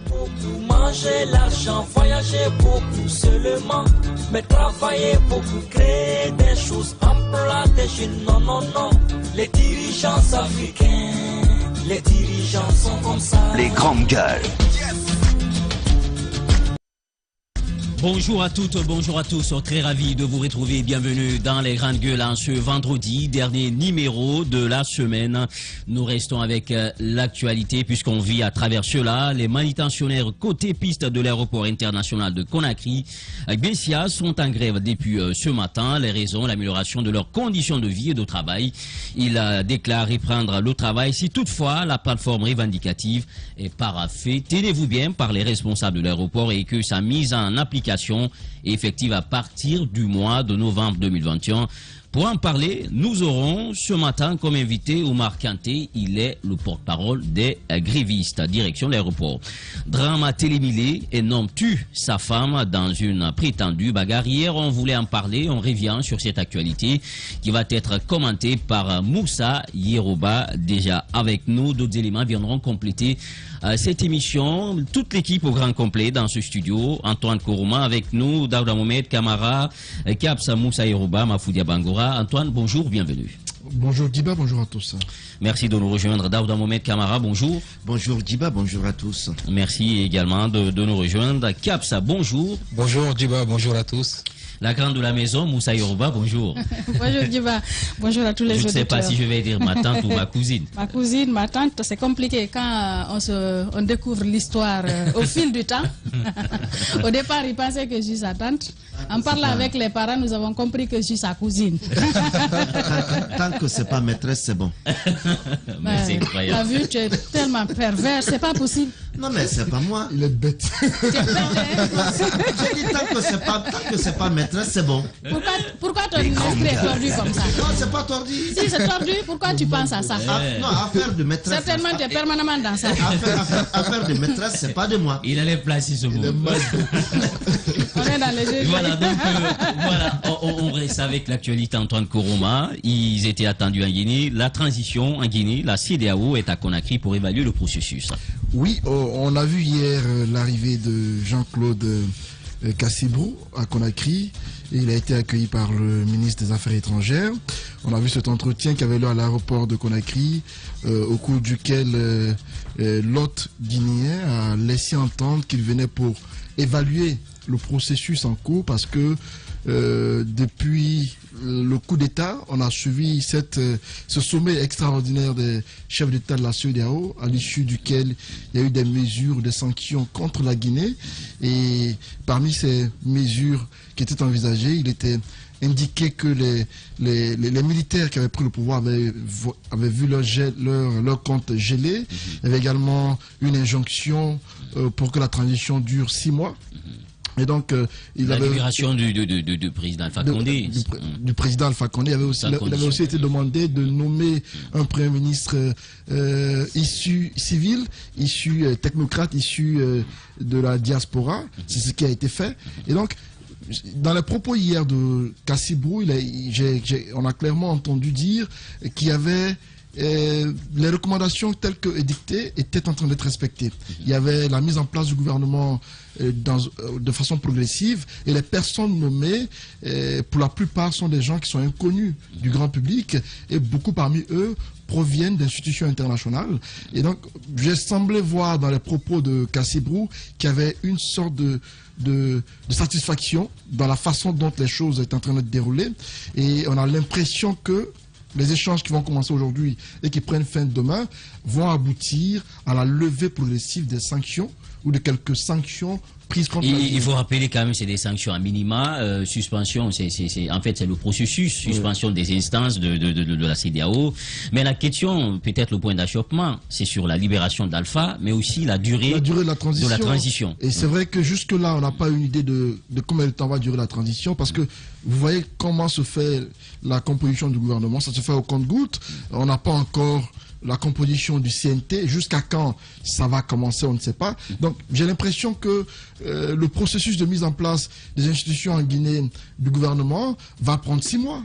Beaucoup manger l'argent, voyager beaucoup seulement, mais travailler beaucoup, créer des choses, emploi des jeunes, non, non, non. Les dirigeants africains, les dirigeants sont comme ça. Les grandes gueules. Bonjour à toutes, bonjour à tous, très ravi de vous retrouver, bienvenue dans les grandes gueules en ce vendredi, dernier numéro de la semaine. Nous restons avec l'actualité puisqu'on vit à travers cela. Les manutentionnaires côté piste de l'aéroport international de Conakry, Bessia, sont en grève depuis ce matin. Les raisons, l'amélioration de leurs conditions de vie et de travail. Ils déclarent reprendre le travail si toutefois la plateforme revendicative est paraphée, tenez-vous bien, par les responsables de l'aéroport et que sa mise en application est effective à partir du mois de novembre 2021. Pour en parler, nous aurons ce matin comme invité Oumar Kanté. Il est le porte-parole des grévistes, direction de l'aéroport. Drama Télémilé, un homme tue sa femme dans une prétendue bagarre. Hier, on voulait en parler. On revient sur cette actualité qui va être commentée par Moussa Yeroba. Déjà avec nous, d'autres éléments viendront compléter cette émission. Toute l'équipe au grand complet dans ce studio. Antoine Kourouma avec nous, Daouda Mohamed Kamara, Kapsa Moussa Yeroba, Mafoudia Bangora. Antoine, bonjour, bienvenue. Bonjour Diba, bonjour à tous. Merci de nous rejoindre. Daouda Mohamed Kamara, bonjour. Bonjour Diba, bonjour à tous. Merci également de nous rejoindre. Kapsa, bonjour. Bonjour Diba, bonjour à tous. La grande de la maison, Moussa Yeroba, bonjour. Bonjour Diba, bonjour à tous les auditeurs. Je ne sais pas si je vais dire ma tante ou ma cousine. Ma cousine, ma tante, c'est compliqué quand on découvre l'histoire au fil du temps. Au départ, il pensait que je suis sa tante. En parlant avec les parents, nous avons compris que je suis sa cousine. Tant que c'est pas maîtresse, c'est bon. Mais c'est incroyable. T'as vu, tu es tellement pervers, c'est pas possible. Non mais c'est pas moi. Il est bête. J'ai dit tant que c'est pas maîtresse, c'est bon. Pourquoi ton esprit est tordu comme ça? Non, c'est pas tordu. Si c'est tordu, pourquoi tu penses à ça? Non, affaire de maîtresse. Certainement, tu es permanemment dans ça. Affaire de maîtresse, c'est pas de moi. Il allait placer ce mot. On est dans les jeux. Voilà, donc voilà, on reste avec l'actualité. Antoine Kourouma, ils étaient attendus en Guinée. La transition en Guinée, la CEDEAO est à Conakry pour évaluer le processus. Oui, on a vu hier l'arrivée de Jean-Claude Kassibrou à Conakry. Et il a été accueilli par le ministre des Affaires étrangères. On a vu cet entretien qui avait lieu à l'aéroport de Conakry, au cours duquel l'hôte guinéen a laissé entendre qu'il venait pour évaluer le processus en cours parce que depuis le coup d'État, on a suivi ce sommet extraordinaire des chefs d'État de la CEDEAO, à l'issue duquel il y a eu des mesures de sanctions contre la Guinée. Et parmi ces mesures qui étaient envisagées, il était indiqué que les militaires qui avaient pris le pouvoir avaient vu leur compte gelé. Il y avait également une injonction pour que la transition dure 6 mois. Et donc, la libération du président Alpha Condé. Du président Alpha Condé. Il avait aussi été demandé de nommer un premier ministre issu civil, issu technocrate, issu de la diaspora. C'est ce qui a été fait. Et donc, dans les propos hier de Kassibrou, on a clairement entendu dire qu'il y avait les recommandations telles que édictées étaient en train d'être respectées. Il y avait la mise en place du gouvernement de façon progressive et les personnes nommées, pour la plupart, sont des gens qui sont inconnus du grand public et beaucoup parmi eux proviennent d'institutions internationales. Et donc, j'ai semblé voir dans les propos de Kassibrou qu'il y avait une sorte de satisfaction dans la façon dont les choses étaient en train de se dérouler. Et on a l'impression que les échanges qui vont commencer aujourd'hui et qui prennent fin demain vont aboutir à la levée progressive des sanctions ou de quelques sanctions prises contre la Guinée. Il faut rappeler quand même c'est des sanctions à minima, suspension, en fait c'est le processus, suspension des instances de la CEDEAO. Mais la question, peut-être le point d'achoppement, c'est sur la libération d'Alpha, mais aussi la durée de la transition. Et c'est vrai que jusque-là, on n'a pas une idée de combien de temps va durer la transition, parce que vous voyez comment se fait la composition du gouvernement, ça se fait au compte-gouttes. On n'a pas encore la composition du CNT, jusqu'à quand ça va commencer, on ne sait pas. Donc j'ai l'impression que le processus de mise en place des institutions en Guinée du gouvernement va prendre 6 mois.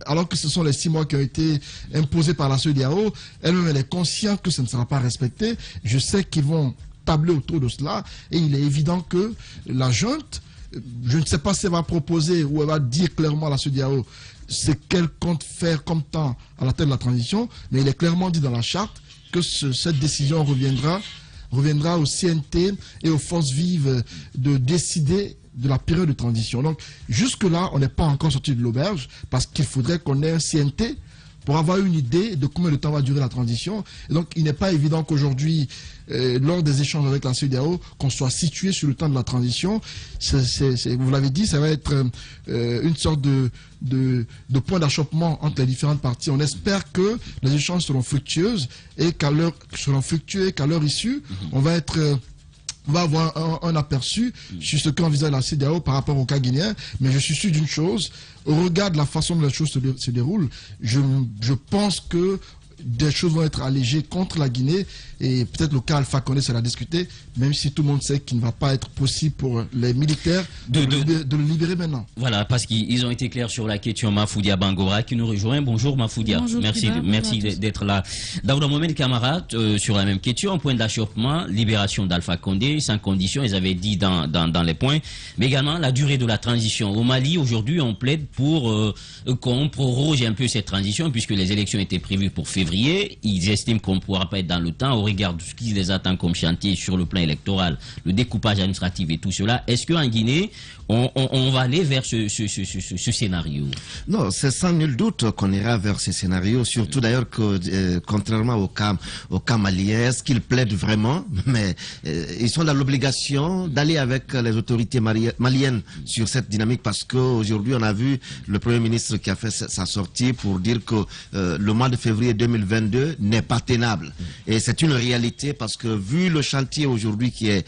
Alors que ce sont les 6 mois qui ont été imposés par la CEDEAO, elle-même elle est consciente que ça ne sera pas respecté. Je sais qu'ils vont tabler autour de cela. Et il est évident que la junte, je ne sais pas si elle va proposer ou elle va dire clairement à la CEDEAO ce qu'elle compte faire comme temps à la tête de la transition, mais il est clairement dit dans la charte que cette décision reviendra au CNT et aux forces vives de décider de la période de transition. Donc jusque-là, on n'est pas encore sorti de l'auberge parce qu'il faudrait qu'on ait un CNT pour avoir une idée de combien de temps va durer la transition. Et donc il n'est pas évident qu'aujourd'hui, lors des échanges avec la CEDEAO, qu'on soit situé sur le temps de la transition. Vous l'avez dit, ça va être une sorte de point d'achoppement entre les différentes parties. On espère que les échanges seront fructueux et qu'à leur issue, on va avoir un aperçu sur ce qu'envisage la CEDEAO par rapport au cas guinéen. Mais je suis sûr d'une chose, au regard de la façon dont les choses se déroulent, je pense que des choses vont être allégées contre la Guinée et peut-être le cas Alpha Condé sera discuté, même si tout le monde sait qu'il ne va pas être possible pour les militaires de le libérer maintenant. Voilà, parce qu'ils ont été clairs sur la question. Mafoudia Bangora qui nous rejoint. Bonjour Mafoudia. Bonjour, merci d'être là. Daouda Mohamed Kamara, sur la même question, point d'achoppement, libération d'Alpha Condé, sans condition, ils avaient dit dans les points, mais également la durée de la transition. Au Mali, aujourd'hui, on plaide pour qu'on proroge un peu cette transition, puisque les élections étaient prévues pour février. Ils estiment qu'on ne pourra pas être dans le temps au regard de ce qui les attend comme chantier sur le plan électoral, le découpage administratif et tout cela. Est-ce qu'en Guinée, on va aller vers ce scénario? Non, c'est sans nul doute qu'on ira vers ce scénario, surtout d'ailleurs que, contrairement au cas malien, est-ce qu'ils plaident vraiment? Mais ils sont dans l'obligation d'aller avec les autorités maliennes sur cette dynamique, parce qu'aujourd'hui, on a vu le Premier ministre qui a fait sa sortie pour dire que le mois de février 2022 n'est pas tenable. Et c'est une réalité, parce que vu le chantier aujourd'hui qui est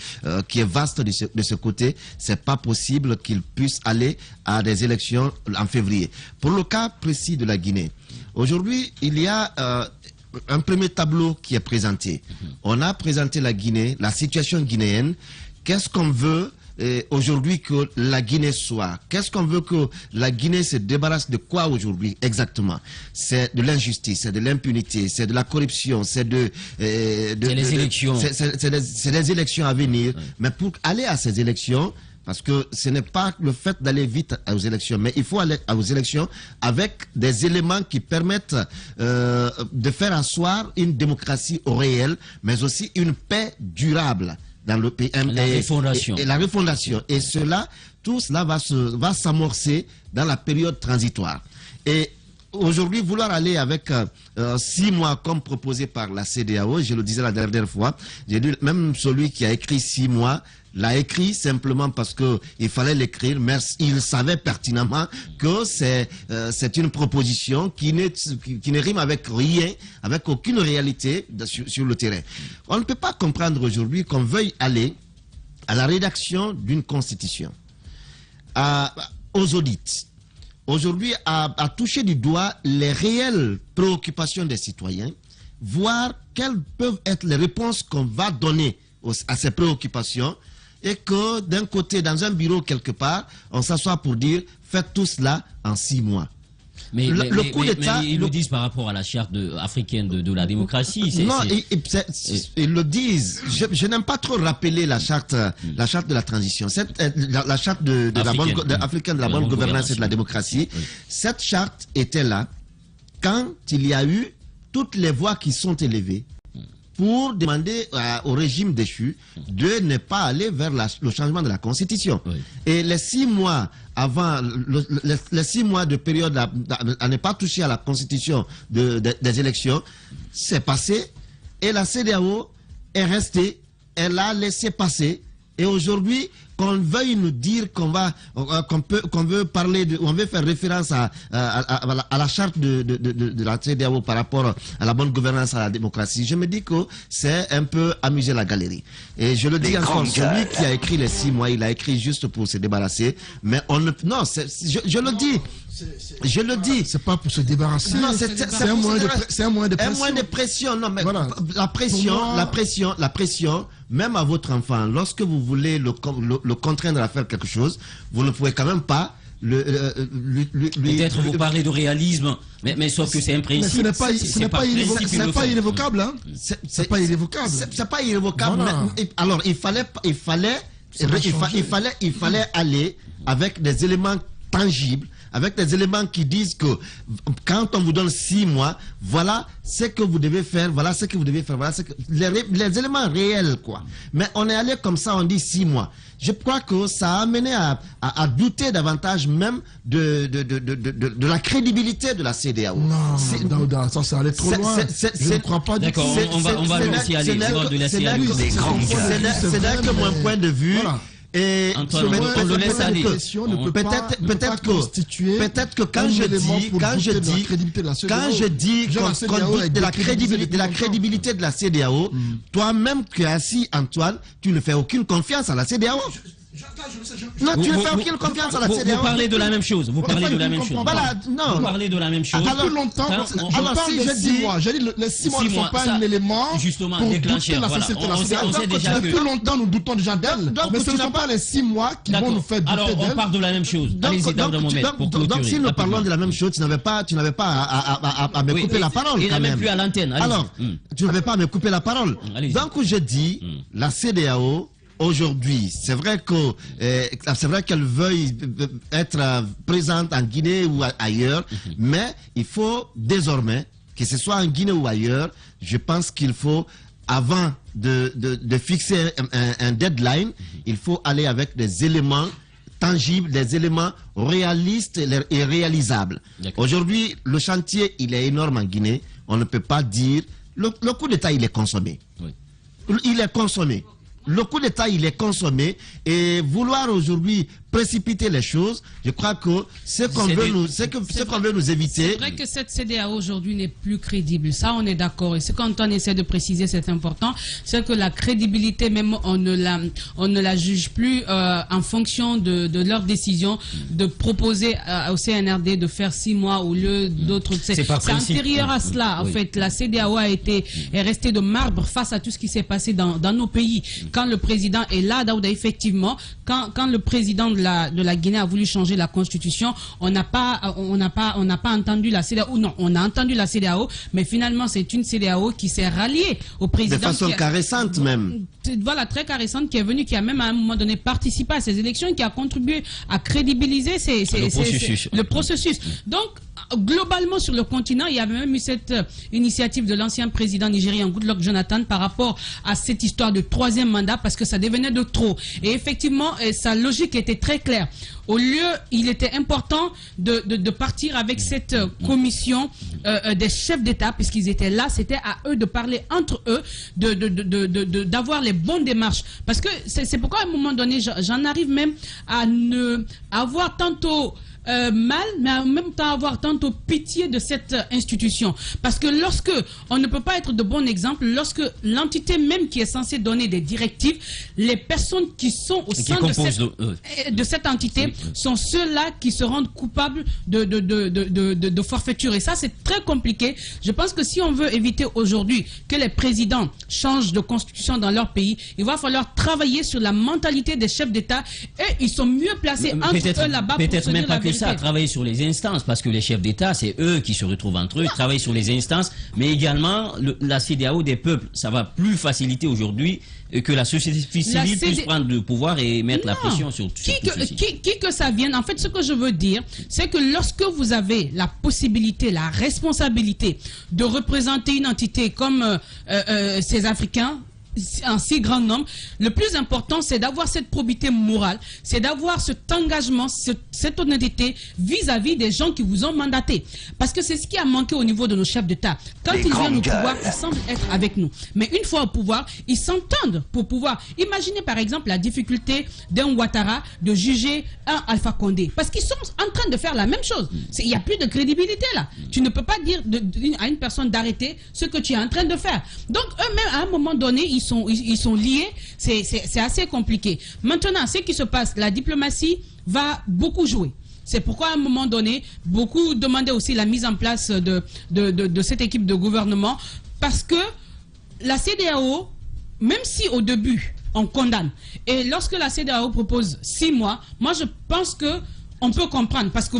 vaste de ce côté, c'est pas possible qu'ils puissent aller à des élections en février. Pour le cas précis de la Guinée, aujourd'hui, il y a un premier tableau qui est présenté. On a présenté la Guinée, la situation guinéenne. Qu'est-ce qu'on veut aujourd'hui que la Guinée soit? Qu'est-ce qu'on veut que la Guinée se débarrasse de quoi aujourd'hui exactement? C'est de l'injustice, c'est de l'impunité, c'est de la corruption, c'est les élections. C'est des élections à venir. Oui. Mais pour aller à ces élections, parce que ce n'est pas le fait d'aller vite aux élections, mais il faut aller aux élections avec des éléments qui permettent de faire asseoir une démocratie au réel, mais aussi une paix durable dans le pays. La refondation. Et tout cela va s'amorcer dans la période transitoire. Et aujourd'hui, vouloir aller avec 6 mois comme proposé par la CEDEAO, je le disais la dernière fois, j'ai dit même celui qui a écrit 6 mois, l'a écrit simplement parce que il fallait l'écrire, mais il savait pertinemment que c'est une proposition qui ne rime avec rien, avec aucune réalité sur le terrain. On ne peut pas comprendre aujourd'hui qu'on veuille aller à la rédaction d'une constitution, aux audits, aujourd'hui à toucher du doigt les réelles préoccupations des citoyens, voir quelles peuvent être les réponses qu'on va donner à ces préoccupations, et que d'un côté, dans un bureau quelque part, on s'assoit pour dire faites tout cela en 6 mois. Mais ils le disent par rapport à la charte africaine de la démocratie. Non, ils le disent. Je n'aime pas trop rappeler la charte de la transition, la charte africaine de la bonne gouvernance et de la démocratie. Oui. Cette charte était là quand il y a eu toutes les voix qui sont élevées pour demander au régime déchu de ne pas aller vers le changement de la Constitution. Oui. Et les 6 mois avant, les 6 mois de période à ne pas toucher à la Constitution des élections, c'est passé, et la CEDEAO est restée, elle a laissé passer, et aujourd'hui, qu'on veuille nous dire qu'on veut parler on veut faire référence à la charte de la CEDEAO par rapport à la bonne gouvernance, à la démocratie, je me dis que c'est un peu amuser la galerie. Et je le dis encore, celui qui a écrit les 6 mois, il a écrit juste pour se débarrasser, mais je le dis. Je le dis. C'est pas pour se débarrasser. Non, c'est un moyen de pression. Un moyen de pression. Non, mais voilà. La pression, même à votre enfant, lorsque vous voulez le contraindre à faire quelque chose, vous ne pouvez quand même pas Peut-être vous parlez de réalisme, mais sauf que c'est un principe. Mais ce n'est pas irrévocable, hein. C'est pas irrévocable. C'est pas irrévocable. Alors, il fallait aller avec des éléments tangibles, avec des éléments qui disent que quand on vous donne 6 mois, voilà ce que vous devez faire, voilà ce que vous devez faire, voilà les éléments réels, quoi. Mais on est allé comme ça, on dit 6 mois. Je crois que ça a amené à douter davantage même de la crédibilité de la CEDEAO. Non, Daouda, ça allait trop loin. Je ne crois pas du tout. D'accord, on va le laisser aller. C'est là que mon point de vue. Voilà. Et Antoine, on le laisse aller. Peut-être que quand je dis qu'on doute de la crédibilité de la CEDEAO, toi-même qui es assis, Antoine, tu ne fais aucune confiance à la CEDEAO. Non, tu ne fais aucune confiance à la CEDEAO. Vous parlez de la même chose. Vous parlez de la même chose. Voilà, non. Vous parlez de la même chose. Depuis longtemps, alors si je dis, j'ai dit les 6 mois ne sont pas un élément justement pour déclencher la société de la CEDEAO. Depuis longtemps, nous doutons déjà d'elle. Mais ce ne sont pas les 6 mois qui vont nous faire douter d'elle. Alors, on parle de la même chose. Allez-y, dans un moment. Donc, si nous parlons de la même chose, tu n'avais pas à me couper la parole. Il n'a même plus à l'antenne. Alors, tu n'avais pas à me couper la parole. Donc, je dis, la CEDEAO, aujourd'hui, c'est vrai qu'elle veuille être présente en Guinée ou ailleurs, mais il faut désormais, que ce soit en Guinée ou ailleurs, je pense qu'il faut, avant de fixer un deadline, il faut aller avec des éléments tangibles, des éléments réalistes et réalisables. Aujourd'hui, le chantier, il est énorme en Guinée. On ne peut pas dire... Le coup d'État, il est consommé. Oui. Il est consommé. Le coup d'État, il est consommé, et vouloir aujourd'hui précipiter les choses, je crois que ce qu'on veut nous éviter... C'est vrai que cette CEDEAO aujourd'hui n'est plus crédible, ça on est d'accord, et ce qu'Antoine essaie de préciser, c'est important, c'est que la crédibilité, même on ne la juge plus en fonction de leur décision de proposer au CNRD de faire 6 mois au lieu d'autres... C'est antérieur à cela, en fait. La CEDEAO est restée de marbre face à tout ce qui s'est passé dans nos pays. Quand le président est là, Daouda, effectivement, quand le président de la Guinée a voulu changer la constitution, on n'a pas entendu la CEDEAO. Non, on a entendu la CEDEAO, mais finalement c'est une CEDEAO qui s'est ralliée au président. De façon caressante même. Voilà, très caressante, qui est venue, qui a même à un moment donné participé à ces élections, qui a contribué à crédibiliser le processus. Donc, globalement sur le continent, il y avait même eu cette initiative de l'ancien président nigérien Goodluck Jonathan par rapport à cette histoire de 3e mandat, parce que ça devenait de trop. Et effectivement, sa logique était très claire. Au lieu, il était important de partir avec cette commission des chefs d'État, puisqu'ils étaient là, c'était à eux de parler entre eux, d'avoir les bonnes démarches. Parce que c'est pourquoi à un moment donné, j'en arrive même à ne avoir tantôt mal, mais en même temps avoir tantôt pitié de cette institution. Parce que lorsque on ne peut pas être de bon exemple, lorsque l'entité même qui est censée donner des directives, les personnes qui sont au sein de cette entité sont ceux-là qui se rendent coupables de forfaiture. Et ça, c'est très compliqué. Je pense que si on veut éviter aujourd'hui que les présidents changent de constitution dans leur pays, il va falloir travailler sur la mentalité des chefs d'État, et ils sont mieux placés entre eux là-bas pour se dire la vérité. Ça, travailler sur les instances, parce que les chefs d'État, c'est eux qui se retrouvent entre eux, travailler sur les instances, mais également la CEDEAO des peuples. Ça va plus faciliter aujourd'hui que la société civile puisse prendre le pouvoir et mettre la pression sur tout ceci. Qui que ça vienne, en fait, ce que je veux dire, c'est que lorsque vous avez la possibilité, la responsabilité de représenter une entité comme ces Africains, en si grand nombre, le plus important, c'est d'avoir cette probité morale, c'est d'avoir cet engagement, cette honnêteté vis-à-vis des gens qui vous ont mandaté. Parce que c'est ce qui a manqué au niveau de nos chefs d'État. Quand ils viennent au pouvoir, ils semblent être avec nous. Mais une fois au pouvoir, ils s'entendent pour pouvoir. Imaginez par exemple la difficulté d'un Ouattara de juger un Alpha Condé. Parce qu'ils sont en train de faire la même chose. Il n'y a plus de crédibilité là. Tu ne peux pas dire à une personne d'arrêter ce que tu es en train de faire. Donc eux-mêmes, à un moment donné, ils sont liés, c'est assez compliqué. Maintenant, ce qui se passe, la diplomatie va beaucoup jouer. C'est pourquoi à un moment donné, beaucoup demandaient aussi la mise en place de cette équipe de gouvernement, parce que la CEDEAO, même si au début on condamne, et lorsque la CEDEAO propose 6 mois, moi je pense que on peut comprendre. Parce que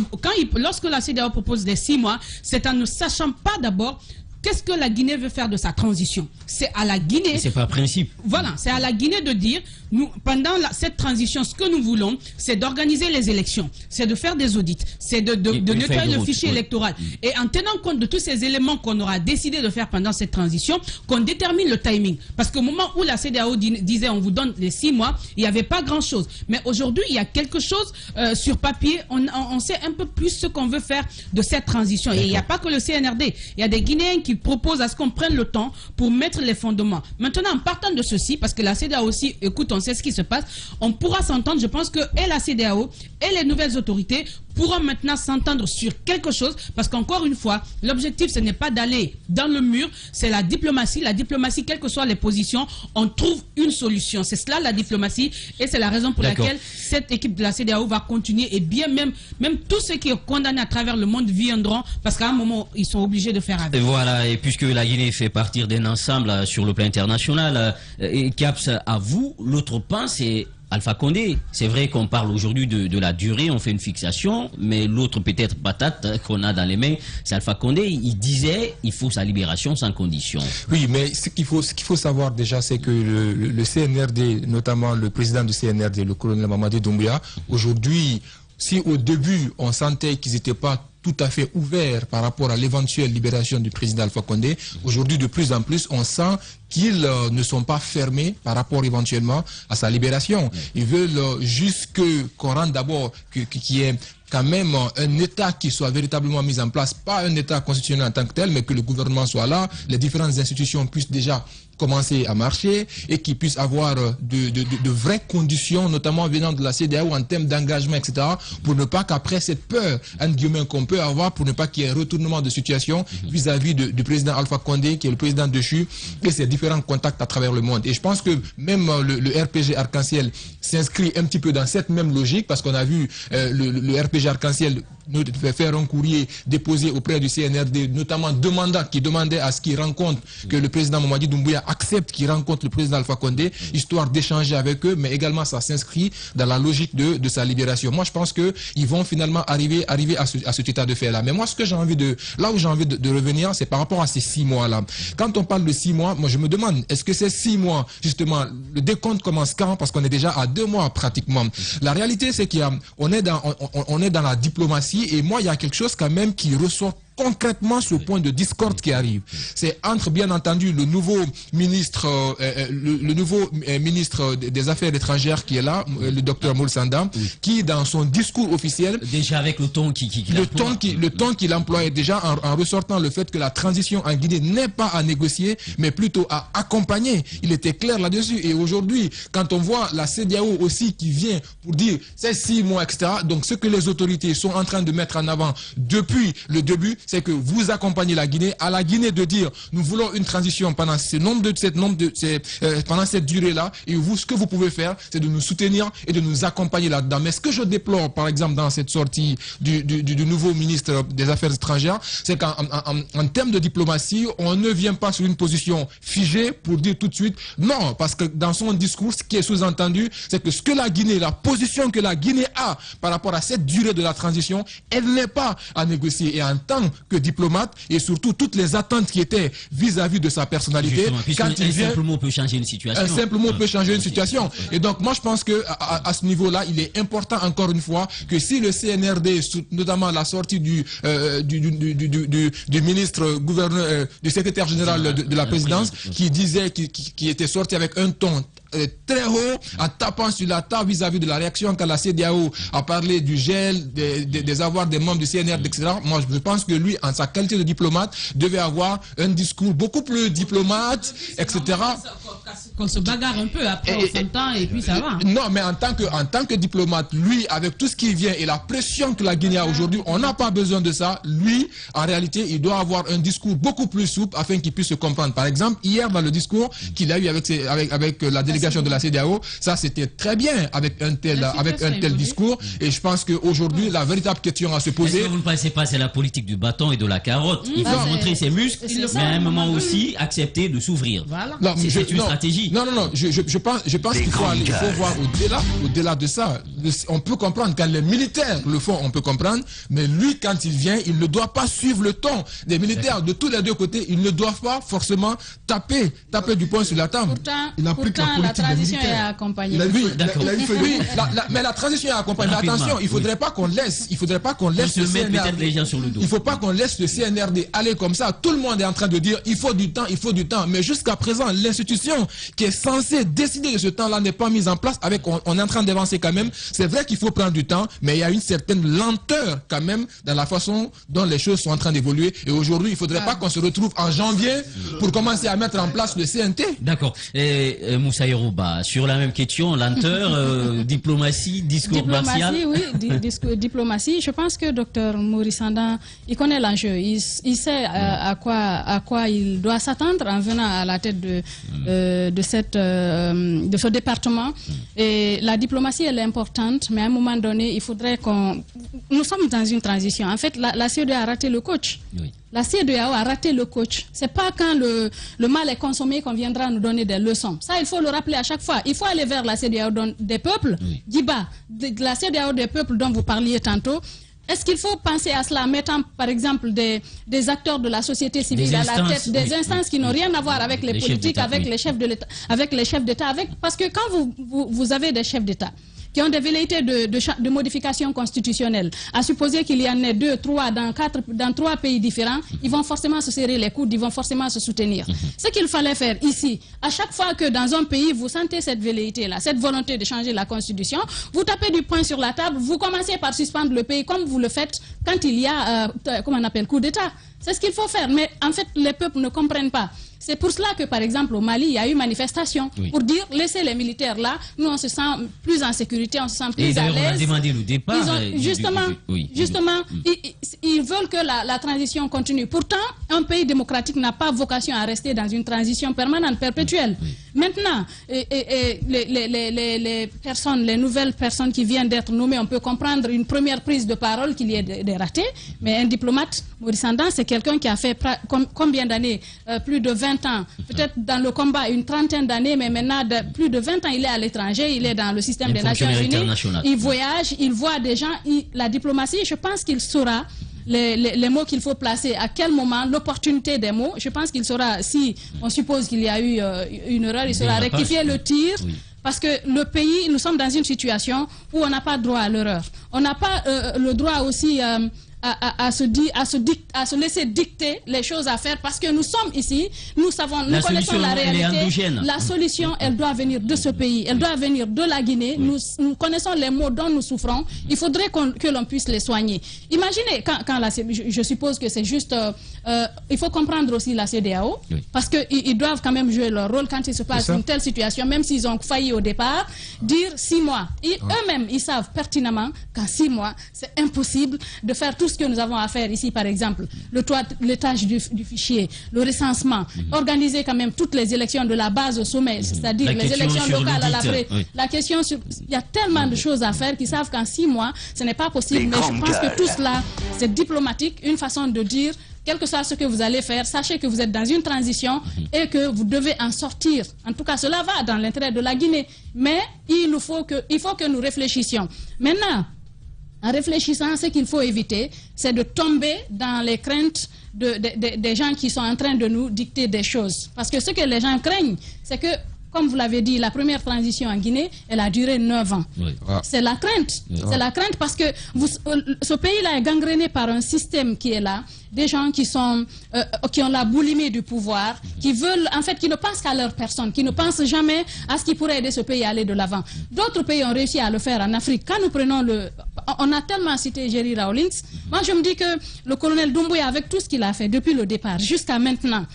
lorsque la CEDEAO propose des 6 mois, c'est en ne sachant pas d'abord qu'est-ce que la Guinée veut faire de sa transition. C'est à la Guinée... C'est pas principe. Voilà, c'est à la Guinée de dire, nous, pendant cette transition, ce que nous voulons, c'est d'organiser les élections, c'est de faire des audits, c'est de nettoyer le fichier électoral. Et en tenant compte de tous ces éléments qu'on aura décidé de faire pendant cette transition, qu'on détermine le timing. Parce qu'au moment où la CEDEAO disait on vous donne les 6 mois, il n'y avait pas grand-chose. Mais aujourd'hui, il y a quelque chose sur papier, on sait un peu plus ce qu'on veut faire de cette transition. Et il n'y a pas que le CNRD, il y a des Guinéens qui proposent à ce qu'on prenne le temps pour mettre les fondements. Maintenant, en partant de ceci, parce que la CEDEAO aussi, écoute, on sait ce qui se passe, on pourra s'entendre, je pense que et la CEDEAO et les nouvelles autorités pourront maintenant s'entendre sur quelque chose, parce qu'encore une fois, l'objectif, ce n'est pas d'aller dans le mur, c'est la diplomatie. La diplomatie, quelles que soient les positions, on trouve une solution. C'est cela la diplomatie, et c'est la raison pour laquelle cette équipe de la CEDEAO va continuer, et bien même tous ceux qui sont condamnés à travers le monde viendront, parce qu'à un moment, ils sont obligés de faire avec. Et voilà, et puisque la Guinée fait partie d'un ensemble sur le plan international, Caps, à vous, l'autre pan, c'est Alpha Condé. C'est vrai qu'on parle aujourd'hui de la durée, on fait une fixation, mais l'autre peut-être patate qu'on a dans les mains, c'est Alpha Condé. Il disait il faut sa libération sans condition. Oui, mais ce qu'il faut savoir déjà, c'est que le CNRD, notamment le président du CNRD, le colonel Mamadi Doumbouya, aujourd'hui, si au début on sentait qu'ils n'étaient pas tout à fait ouverts par rapport à l'éventuelle libération du président Alpha Condé, aujourd'hui de plus en plus on sent qu'ils ne sont pas fermés par rapport éventuellement à sa libération. Ils veulent juste qu'on rende d'abord qu'il y ait quand même un État qui soit véritablement mis en place, pas un État constitutionnel en tant que tel, mais que le gouvernement soit là, les différentes institutions puissent déjà commencer à marcher et qu'ils puissent avoir de vraies conditions, notamment venant de la CEDEAO en termes d'engagement, etc., pour ne pas qu'après cette peur, entre guillemets, qu'on peut avoir, pour ne pas qu'il y ait un retournement de situation vis-à-vis du président Alpha Condé, qui est le président déchu, et ses différents contacts à travers le monde. Et je pense que même le RPG Arc-en-Ciel s'inscrit un petit peu dans cette même logique, parce qu'on a vu le RPG Arc-en-Ciel faire un courrier déposé auprès du CNRD, notamment qui demandait à ce qu'il rencontre, que le président Mamadi Doumbouya accepte qu'il rencontre le président Alpha Condé, histoire d'échanger avec eux, mais également ça s'inscrit dans la logique de sa libération. Moi, je pense qu'ils vont finalement arriver à cet état de fait-là. Mais moi, ce que j'ai envie là où j'ai envie de revenir, c'est par rapport à ces 6 mois-là. Quand on parle de 6 mois, moi, je me demande, est-ce que ces 6 mois, justement, le décompte commence quand? Parce qu'on est déjà à 2 mois pratiquement. La réalité, c'est qu'on est dans la diplomatie, et moi, il y a quelque chose quand même qui ressort concrètement ce point de discorde qui arrive. C'est entre, bien entendu, le nouveau ministre des Affaires étrangères qui est là, le docteur Moulsanda, qui, dans son discours officiel... Déjà avec le ton qu'il emploie, déjà en ressortant le fait que la transition en Guinée n'est pas à négocier, mais plutôt à accompagner. Il était clair là-dessus. Et aujourd'hui, quand on voit la CEDEAO aussi qui vient pour dire c'est 6 mois, etc., donc ce que les autorités sont en train de mettre en avant depuis le début, c'est que vous accompagnez la Guinée, à la Guinée de dire nous voulons une transition pendant pendant cette durée-là, et vous, ce que vous pouvez faire, c'est de nous soutenir et de nous accompagner là-dedans. Mais ce que je déplore, par exemple, dans cette sortie du nouveau ministre des Affaires étrangères, c'est qu'en termes de diplomatie, on ne vient pas sur une position figée pour dire tout de suite non, parce que dans son discours, ce qui est sous-entendu, c'est que la position que la Guinée a par rapport à cette durée de la transition, elle n'est pas à négocier. Et en tant que diplomate, et surtout toutes les attentes qui étaient vis-à-vis de sa personnalité, quand il vient, un simple mot peut changer une situation. Un simple mot peut changer une situation. Et donc moi je pense que à ce niveau-là, il est important encore une fois que si le CNRD, notamment la sortie du ministre gouverneur, du secrétaire général de la présidence, qui disait, qui était sorti avec un ton très haut, en tapant sur la table vis-à-vis de la réaction quand la CEDEAO a parlé du gel, des avoirs des membres du CNRD, etc. Moi, je pense que lui, en sa qualité de diplomate, devait avoir un discours beaucoup plus diplomate, etc. Qu'on se bagarre un peu, après on s'entend et puis ça va. Non, mais en tant que diplomate, lui, avec tout ce qui vient et la pression que la Guinée a aujourd'hui, on n'a pas besoin de ça. Lui, en réalité, il doit avoir un discours beaucoup plus souple afin qu'il puisse se comprendre. Par exemple, hier, dans le discours qu'il a eu avec la délégation négociations de la CEDEAO, ça c'était très bien avec un tel discours. Et je pense qu'aujourd'hui, la véritable question à se poser... Est-ce que vous ne pensez pas c'est la politique du bâton et de la carotte? Il faut montrer ses muscles, mais à un moment aussi accepter de s'ouvrir. Voilà. C'est une stratégie. Non, je pense qu'il faut voir au-delà de ça. On peut comprendre quand les militaires le font, on peut comprendre, mais lui, quand il vient, il ne doit pas suivre le ton des militaires de tous les deux côtés. Ils ne doivent pas forcément taper du poing sur la table. Pourtant, la transition est accompagnée. Mais la transition est accompagnée. Mais attention, il ne faudrait pas qu'on laisse le CNRD. Les gens sur le dos. Il ne faut pas qu'on laisse le CNRD aller comme ça. Tout le monde est en train de dire il faut du temps. Mais jusqu'à présent, l'institution qui est censée décider de ce temps-là n'est pas mise en place. On est en train d'avancer quand même. C'est vrai qu'il faut prendre du temps, mais il y a une certaine lenteur quand même dans la façon dont les choses sont en train d'évoluer. Et aujourd'hui, il ne faudrait pas qu'on se retrouve en janvier pour commencer à mettre en place le CNT. D'accord. Et Moussa Yoruba, sur la même question, lenteur, diplomatie, discours martial. Diplomatie. Je pense que Dr Maurice Sandan, il connaît l'enjeu. Il sait à quoi il doit s'attendre en venant à la tête de ce département. Et la diplomatie, elle est importante, mais à un moment donné, il faudrait nous sommes dans une transition. En fait, la CEDEAO a raté le coach. Oui. La CEDEAO a raté le coach. C'est pas quand le mal est consommé qu'on viendra nous donner des leçons. Ça, il faut le rappeler à chaque fois. Il faut aller vers la CEDEAO des peuples. Oui. Diba, de la CEDEAO des peuples dont vous parliez tantôt. Est-ce qu'il faut penser à cela en mettant, par exemple, des acteurs de la société civile à la tête, des instances qui n'ont rien à voir avec les politiques, avec les chefs de l'État, parce que quand vous avez des chefs d'État qui ont des velléités de modification constitutionnelle, à supposer qu'il y en ait 2, 3 dans 3 pays différents, ils vont forcément se serrer les coudes, ils vont forcément se soutenir. Ce qu'il fallait faire ici, à chaque fois que dans un pays, vous sentez cette velléité-là, cette volonté de changer la constitution, vous tapez du poing sur la table, vous commencez par suspendre le pays comme vous le faites quand il y a, comment on appelle, coup d'État. C'est ce qu'il faut faire, mais en fait, les peuples ne comprennent pas. C'est pour cela que, par exemple, au Mali, il y a eu manifestation pour dire, laissez les militaires là, nous on se sent plus en sécurité, on se sent plus à l'aise. On a demandé le départ. Justement, ils veulent que la transition continue. Pourtant, un pays démocratique n'a pas vocation à rester dans une transition permanente, perpétuelle. Maintenant, les nouvelles personnes qui viennent d'être nommées, on peut comprendre une première prise de parole qu'il y ait des ratés, mais un diplomate, Maurice Sandan, c'est quelqu'un qui a fait combien d'années? Plus de 20 ans. Peut-être dans le combat, une trentaine d'années, mais maintenant, plus de 20 ans, il est à l'étranger, il est dans le système des Nations Unies. Il voyage, il voit des gens. La diplomatie, je pense qu'il saura les mots qu'il faut placer, à quel moment, l'opportunité des mots. Je pense qu'il saura, si on suppose qu'il y a eu une erreur, il saura rectifier le tir. Oui. Parce que le pays, nous sommes dans une situation où on n'a pas droit à l'erreur. On n'a pas le droit aussi à se laisser dicter les choses à faire, parce que nous sommes ici, nous connaissons la réalité. La solution, elle doit venir de ce pays, elle doit venir de la Guinée. Oui. Nous connaissons les maux dont nous souffrons. Il faudrait que l'on puisse les soigner. Imaginez, je suppose que c'est juste... il faut comprendre aussi la CEDEAO, oui, parce qu'ils doivent quand même jouer leur rôle quand il se passe une telle situation, même s'ils ont failli au départ, dire 6 mois. Eux-mêmes, ils savent pertinemment qu'en 6 mois, c'est impossible de faire tout ce que nous avons à faire ici, par exemple, le tâche du fichier, le recensement, organiser quand même toutes les élections de la base au sommet, c'est-à-dire les élections locales à l'après. Oui. La question sur... Il y a tellement de choses à faire qu'ils savent qu'en 6 mois, ce n'est pas possible. Mais je pense que tout cela, c'est diplomatique, une façon de dire, quel que soit ce que vous allez faire, sachez que vous êtes dans une transition et que vous devez en sortir. En tout cas, cela va dans l'intérêt de la Guinée. Mais il faut que nous réfléchissions. Maintenant, en réfléchissant, ce qu'il faut éviter, c'est de tomber dans les craintes des gens qui sont en train de nous dicter des choses. Parce que ce que les gens craignent, c'est que, comme vous l'avez dit, la première transition en Guinée, elle a duré 9 ans. Oui. C'est la crainte. Oui. C'est la crainte parce que ce pays-là est gangréné par un système qui est là, des gens qui ont la boulimie du pouvoir, qui veulent, en fait, qui ne pensent qu'à leur personne, qui ne pensent jamais à ce qui pourrait aider ce pays à aller de l'avant. D'autres pays ont réussi à le faire en Afrique. Quand nous prenons on a tellement cité Jerry Rawlings. Moi, je me dis que le colonel Doumbouya, avec tout ce qu'il a fait depuis le départ jusqu'à maintenant,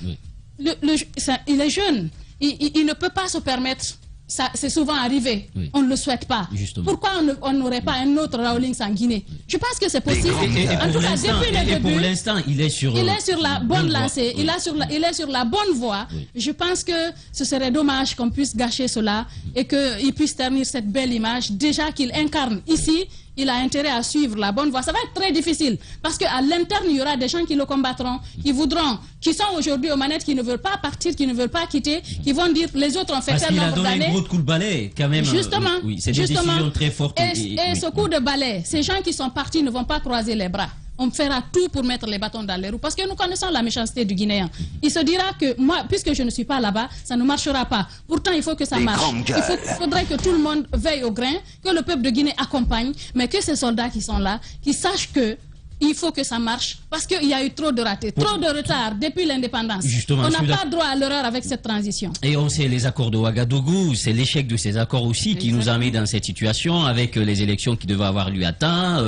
il est jeune. Il ne peut pas se permettre c'est souvent arrivé. Oui. On ne le souhaite pas. Justement. Pourquoi on n'aurait pas un autre Rawlings en Guinée? Je pense que c'est possible. En tout cas, depuis le début, pour l'instant, il est sur la bonne lancée. Il est sur la bonne voie. Oui. Je pense que ce serait dommage qu'on puisse gâcher cela et qu'il puisse ternir cette belle image. Déjà qu'il incarne ici, il a intérêt à suivre la bonne voie. Ça va être très difficile parce qu'à l'interne, il y aura des gens qui le combattront, qui sont aujourd'hui aux manettes, qui ne veulent pas partir, qui ne veulent pas quitter, qui vont dire les autres ont fait tel nombre d'années. Parce qu'il a donné un gros coup de balai quand même. Justement. Oui, c'est des décisions très fortes. Et ce coup de balai, ces gens qui sont partis ne vont pas croiser les bras. On fera tout pour mettre les bâtons dans les roues parce que nous connaissons la méchanceté du Guinéen. Il se dira que moi, puisque je ne suis pas là-bas, ça ne marchera pas. Pourtant, il faut que ça marche. Il faudrait que tout le monde veille au grain, que le peuple de Guinée accompagne, mais que ces soldats qui sont là, qui sachent que il faut que ça marche parce qu'il y a eu trop de ratés, trop de retard depuis l'indépendance. On n'a pas droit à l'erreur avec cette transition. Et on sait les accords de Ouagadougou, c'est l'échec de ces accords aussi qui nous a mis dans cette situation avec les élections qui devaient avoir lieu à temps,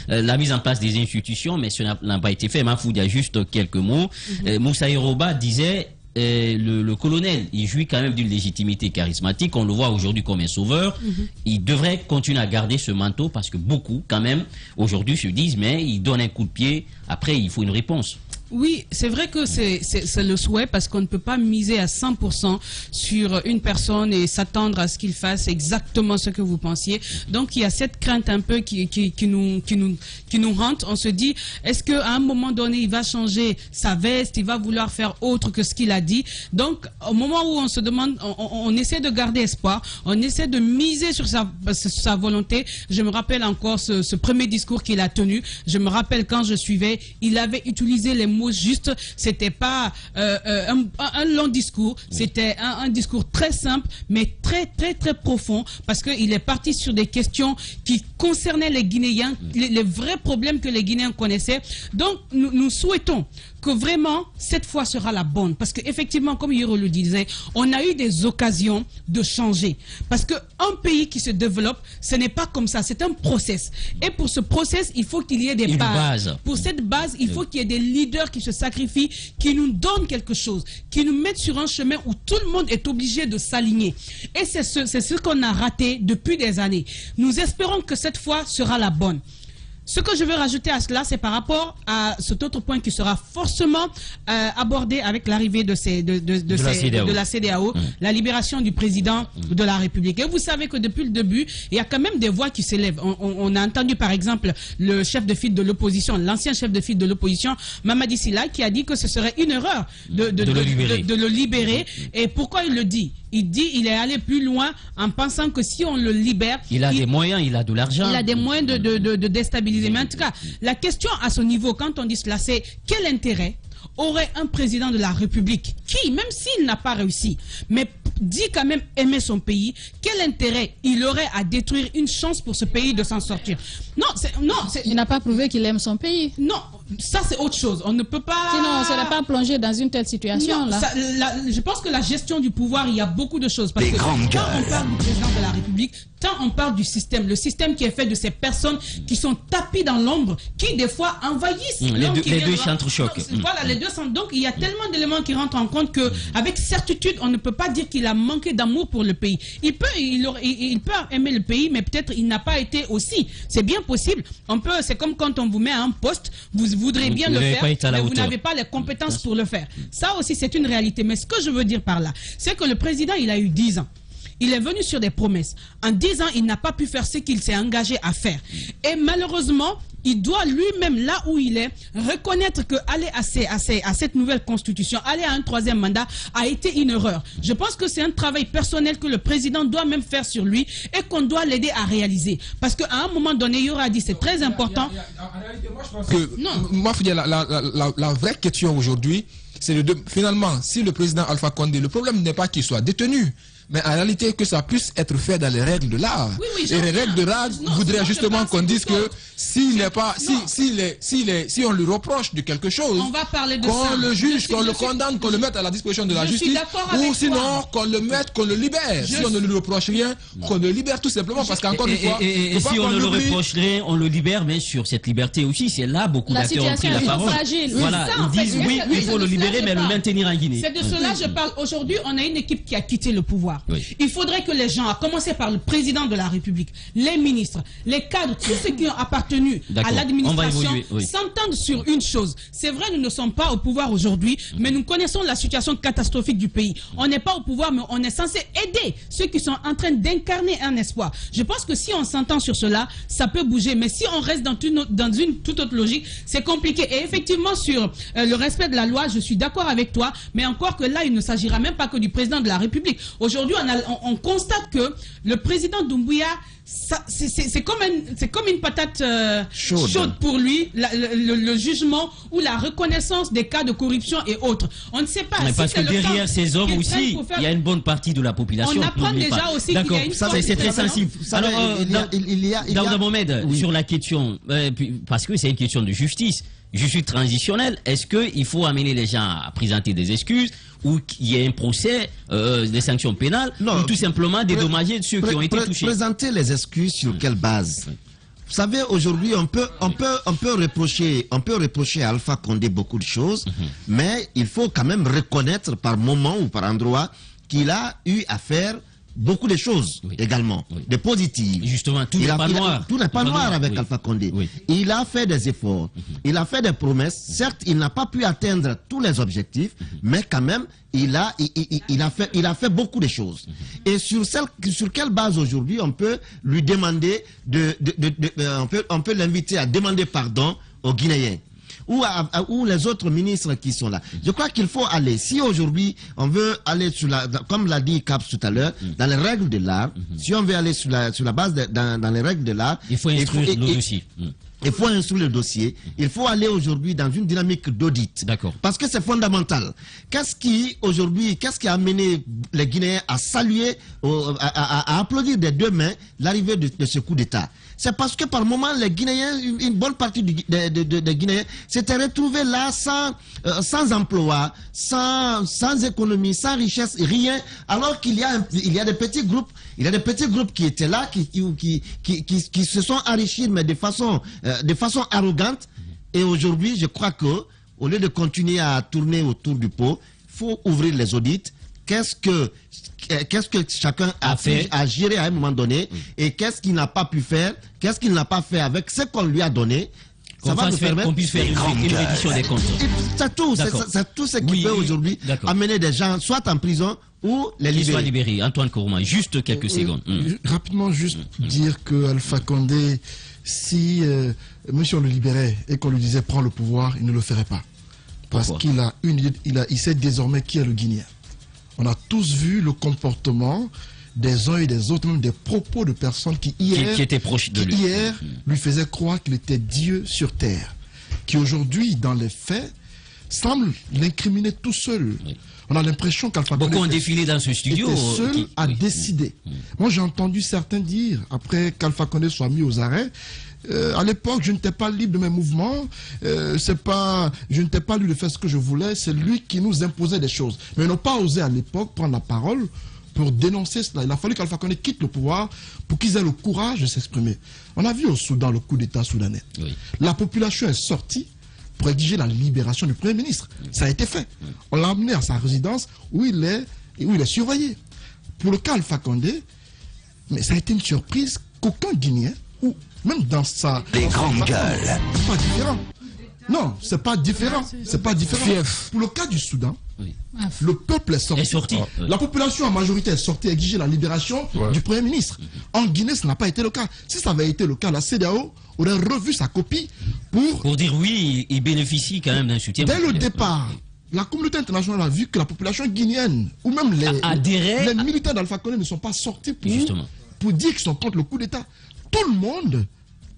la mise en place des institutions, mais cela n'a pas été fait. Mahfoud, il y a juste quelques mots. Moussa Iroba disait... le colonel, il jouit quand même d'une légitimité charismatique. On le voit aujourd'hui comme un sauveur. Il devrait continuer à garder ce manteau parce que beaucoup, quand même, aujourd'hui se disent mais il donne un coup de pied. Après, il faut une réponse. Oui, c'est vrai que c'est le souhait parce qu'on ne peut pas miser à 100% sur une personne et s'attendre à ce qu'il fasse exactement ce que vous pensiez. Donc il y a cette crainte un peu qui nous hante. On se dit, est-ce qu'à un moment donné il va changer sa veste, il va vouloir faire autre que ce qu'il a dit. Donc au moment où on se demande, on essaie de garder espoir, on essaie de miser sur sa volonté. Je me rappelle encore ce premier discours qu'il a tenu. Je me rappelle quand je suivais, il avait utilisé les mots juste, c'était pas un long discours, c'était un discours très simple, mais très profond, parce qu'il est parti sur des questions qui concernaient les Guinéens, les vrais problèmes que les Guinéens connaissaient. Donc, nous souhaitons que vraiment, cette fois sera la bonne. Parce qu'effectivement, comme Yoro le disait, on a eu des occasions de changer. Parce qu'un pays qui se développe, ce n'est pas comme ça, c'est un process. Et pour ce process, il faut qu'il y ait des bases. Pour cette base, il faut qu'il y ait des leaders qui se sacrifient, qui nous donnent quelque chose, qui nous mettent sur un chemin où tout le monde est obligé de s'aligner. Et c'est ce qu'on a raté depuis des années. Nous espérons que cette fois sera la bonne. Ce que je veux rajouter à cela, c'est par rapport à cet autre point qui sera forcément abordé avec l'arrivée de la CEDEAO, la libération du président de la République. Et vous savez que depuis le début, il y a quand même des voix qui s'élèvent. On a entendu par exemple le chef de file de l'opposition, l'ancien chef de file de l'opposition, Mamadi Silla, qui a dit que ce serait une erreur de le libérer. Et pourquoi il le dit? Il dit il est allé plus loin en pensant que si on le libère... Il a des moyens, il a de l'argent. Il a des moyens de déstabiliser. Mais en tout cas, la question à ce niveau, quand on dit cela, c'est quel intérêt aurait un président de la République qui, même s'il n'a pas réussi, mais dit quand même aimer son pays, quel intérêt il aurait à détruire une chance pour ce pays de s'en sortir? Il n'a pas prouvé qu'il aime son pays. Non, ça c'est autre chose. On ne peut pas... Sinon, on ne serait pas plongé dans une telle situation. Non, je pense que la gestion du pouvoir, il y a beaucoup de choses. Parce que quand on parle du président de la République, tant on parle du système, le système qui est fait de ces personnes qui sont tapis dans l'ombre, qui des fois envahissent... Les deux s'entrechoquent. Voilà, les deux sont... Donc il y a tellement d'éléments qui rentrent en compte qu'avec certitude, on ne peut pas dire qu'il a manqué d'amour pour le pays. Il peut aimer le pays, mais peut-être il n'a pas été aussi. C'est bien possible. C'est comme quand on vous met à un poste, vous voudrez bien le faire, mais vous n'avez pas les compétences pour le faire. Ça aussi, c'est une réalité. Mais ce que je veux dire par là, c'est que le président, il a eu 10 ans. Il est venu sur des promesses. En 10 ans, il n'a pas pu faire ce qu'il s'est engagé à faire. Et malheureusement, il doit lui-même, là où il est, reconnaître qu'aller à cette nouvelle constitution, aller à un 3e mandat, a été une erreur. Je pense que c'est un travail personnel que le président doit même faire sur lui et qu'on doit l'aider à réaliser. Parce qu'à un moment donné, il aura dit, c'est très important. En réalité, moi, je pense que la vraie question aujourd'hui, c'est finalement, si le président Alpha Condé, le problème n'est pas qu'il soit détenu, mais en réalité que ça puisse être fait dans les règles de l'art. Oui, et les règles de l'art voudraient justement qu'on dise que si on lui reproche de quelque chose, qu'on le juge, qu'on le condamne, qu'on le mette à la disposition de la justice, ou sinon qu'on le mette, qu'on le libère. Si on ne lui reproche rien, qu'on le libère tout simplement, parce qu'encore une fois... Et si on ne le reproche rien, on le libère, mais sur cette liberté aussi, c'est là beaucoup d'acteurs ont pris la parole. Voilà, ils disent oui, il faut le libérer, mais le maintenir en Guinée. C'est de cela que je parle. Aujourd'hui, on a une équipe qui a quitté le pouvoir. pouvoir. Il faudrait que les gens, à commencer par le président de la République, les ministres, les cadres, tous ceux qui ont appartenu à l'administration, s'entendent sur une chose. C'est vrai, nous ne sommes pas au pouvoir aujourd'hui, mais nous connaissons la situation catastrophique du pays. On n'est pas au pouvoir, mais on est censé aider ceux qui sont en train d'incarner un espoir. Je pense que si on s'entend sur cela, ça peut bouger. Mais si on reste dans une toute autre logique, c'est compliqué. Et effectivement, sur le respect de la loi, je suis d'accord avec toi, mais encore que là, il ne s'agira même pas que du président de la République. Aujourd'hui, on constate que le président Doumbouya, c'est comme une patate chaude pour lui, le jugement ou la reconnaissance des cas de corruption et autres. On ne sait pas. Mais parce que derrière ces hommes aussi, il y a une bonne partie de la population. On apprend déjà aussi qu'il y a une c'est très sensible. Alors, Daouda Mohamed, sur la question, parce que c'est une question de justice transitionnelle, est-ce qu'il faut amener les gens à présenter des excuses ou qu'il y ait un procès, des sanctions pénales, ou tout simplement dédommager ceux qui ont été touchés? Présenter les excuses sur quelle base? Vous savez, aujourd'hui, on peut reprocher à Alpha Condé beaucoup de choses, mais il faut quand même reconnaître par moment ou par endroit qu'il a eu à faire beaucoup de choses également, de positives. Justement, tout n'est pas noir. Tout n'est pas noir avec Alpha Condé. Il a fait des efforts, il a fait des promesses. Certes, il n'a pas pu atteindre tous les objectifs, mais quand même, il a fait beaucoup de choses. Et sur quelle base aujourd'hui on peut lui demander on peut l'inviter à demander pardon aux Guinéens? Ou les autres ministres qui sont là. Je crois qu'il faut aller, si aujourd'hui on veut aller comme l'a dit Caps tout à l'heure, dans les règles de l'art, si on veut aller sur la base dans les règles de l'art, il faut instruire le dossier. Il faut instruire le dossier. Il faut aller aujourd'hui dans une dynamique d'audit. D'accord. Parce que c'est fondamental. Qu'est-ce qui a amené les Guinéens à saluer, à applaudir des deux mains l'arrivée de ce coup d'État? C'est parce que par moment, les Guinéens, une bonne partie des Guinéens s'étaient retrouvés là sans emploi, sans économie, sans richesse, rien. Alors qu'il y a des petits groupes, qui étaient là, qui se sont enrichis, mais de façon arrogante. Et aujourd'hui, je crois que, au lieu de continuer à tourner autour du pot, il faut ouvrir les audits. Qu'est-ce que chacun a fait, a géré à un moment donné, et qu'est-ce qu'il n'a pas pu faire, qu'est-ce qu'il n'a pas fait avec ce qu'on lui a donné. Ça va nous permettre qu'on puisse faire une reddition des comptes. C'est tout ce qui peut aujourd'hui amener des gens soit en prison ou les libérer. Soit libérés. Antoine Kourouma, juste quelques secondes. Rapidement, juste dire que Alpha Condé, si monsieur le libérait et qu'on lui disait prends le pouvoir, il ne le ferait pas. Parce qu'il a il sait désormais qui est le Guinéen. On a tous vu le comportement des uns et des autres, même des propos de personnes qui étaient proches de lui. Hier lui faisaient croire qu'il était Dieu sur terre, qui aujourd'hui, dans les faits, semble l'incriminer tout seul. On a l'impression qu'Alpha Condé beaucoup ont défilé dans ce studio était seul à décider. Moi, j'ai entendu certains dire, après qu'Alpha Condé soit mis aux arrêts, à l'époque, je n'étais pas libre de mes mouvements, je n'étais pas libre de faire ce que je voulais, c'est lui qui nous imposait des choses. Mais ils n'ont pas osé à l'époque prendre la parole pour dénoncer cela. Il a fallu qu'Alpha Condé quitte le pouvoir pour qu'ils aient le courage de s'exprimer. On a vu au Soudan le coup d'État soudanais. La population est sortie pour exiger la libération du Premier ministre. Ça a été fait. On l'a amené à sa résidence où il est surveillé. Pour le cas Alpha Condé, mais ça a été une surprise qu'aucun Guinéen, ou même dans sa... Des grandes gueules. C'est pas différent. Non, c'est pas différent. C'est pas différent. Pour le cas du Soudan, le peuple est sorti. La population en majorité est sortie exiger la libération du Premier ministre. En Guinée, ce n'a pas été le cas. Si ça avait été le cas, la CEDEAO aurait revu sa copie pour dire oui, il bénéficie quand même d'un soutien. Dès le départ, la communauté internationale a vu que la population guinéenne, ou même les militaires d'Alpha Condé ne sont pas sortis pour dire qu'ils sont contre le coup d'État. Tout le monde,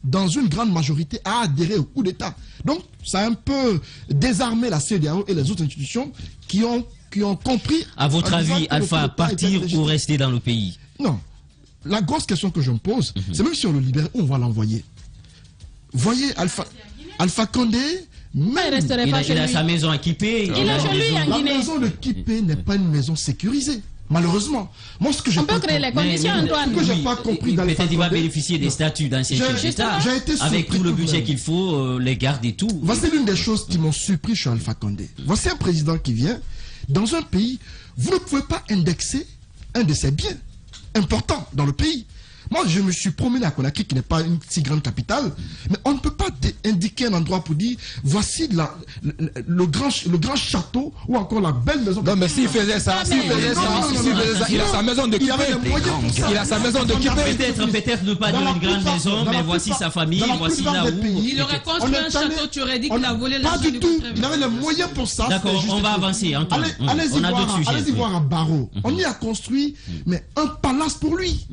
dans une grande majorité, a adhéré au coup d'État. Donc, ça a un peu désarmé la CEDEAO et les autres institutions qui ont compris... À votre avis, Alpha, partir ou rester dans le pays? Non. La grosse question que je me pose, c'est même si on le libère, où on va l'envoyer? Voyez, Alpha Condé... Il a sa maison équipée. Il est chez lui en Guinée. La maison de Kipé n'est pas une maison sécurisée. Malheureusement. Moi, ce que on peut créer les conditions, Antoine. Ce que j'ai pas compris d'Alpha Condé... Peut-être il va bénéficier des statuts d'ancien chef d'État. Avec tout le budget qu'il faut, les gardes et tout. Voici l'une des choses qui m'ont surpris chez Alpha Condé. Voici un président qui vient dans un pays. Vous ne pouvez pas indexer un de ses biens importants dans le pays. Moi, je me suis promené à Conakry, qui n'est pas une si grande capitale, mais on ne peut pas indiquer un endroit pour dire voici le grand château ou encore la belle maison. Non, mais s'il faisait ça, il a sa maison de Kipé. Il a sa maison de Kipé. Peut-être ne pas dire une grande maison, mais voici sa famille, voici là où. Il aurait construit un château, tu aurais dit qu'il a volé l'argent. Pas du tout. Il avait les moyens pour ça. D'accord, on va avancer. Allez-y voir à Barreau. On y a construit, mais un palace pour lui.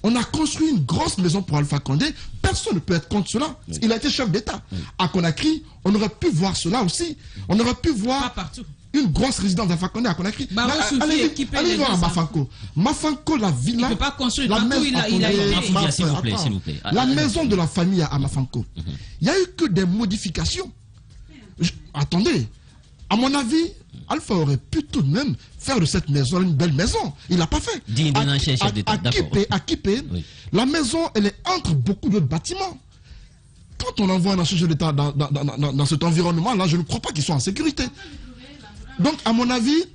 On a construit une grosse maison pour Alpha Condé. Personne ne peut être contre cela. Il a été chef d'État. À Conakry, on aurait pu voir cela aussi. On aurait pu voir une grosse résidence d'Alpha Condé à Conakry. Allez voir à Mafanko. Mafanko, la villa. Il ne peut pas construire la partout. S'il vous plaît. La maison de la famille à Mafanko. Il n'y a eu que des modifications. Attendez. À mon avis, Alpha aurait pu tout de même faire de cette maison une belle maison. Il l'a pas fait. À Kipé, la maison, elle est entre beaucoup d'autres bâtiments. Quand on envoie un chef d'État dans cet environnement-là, je ne crois pas qu'ils soient en sécurité. Donc, à mon avis,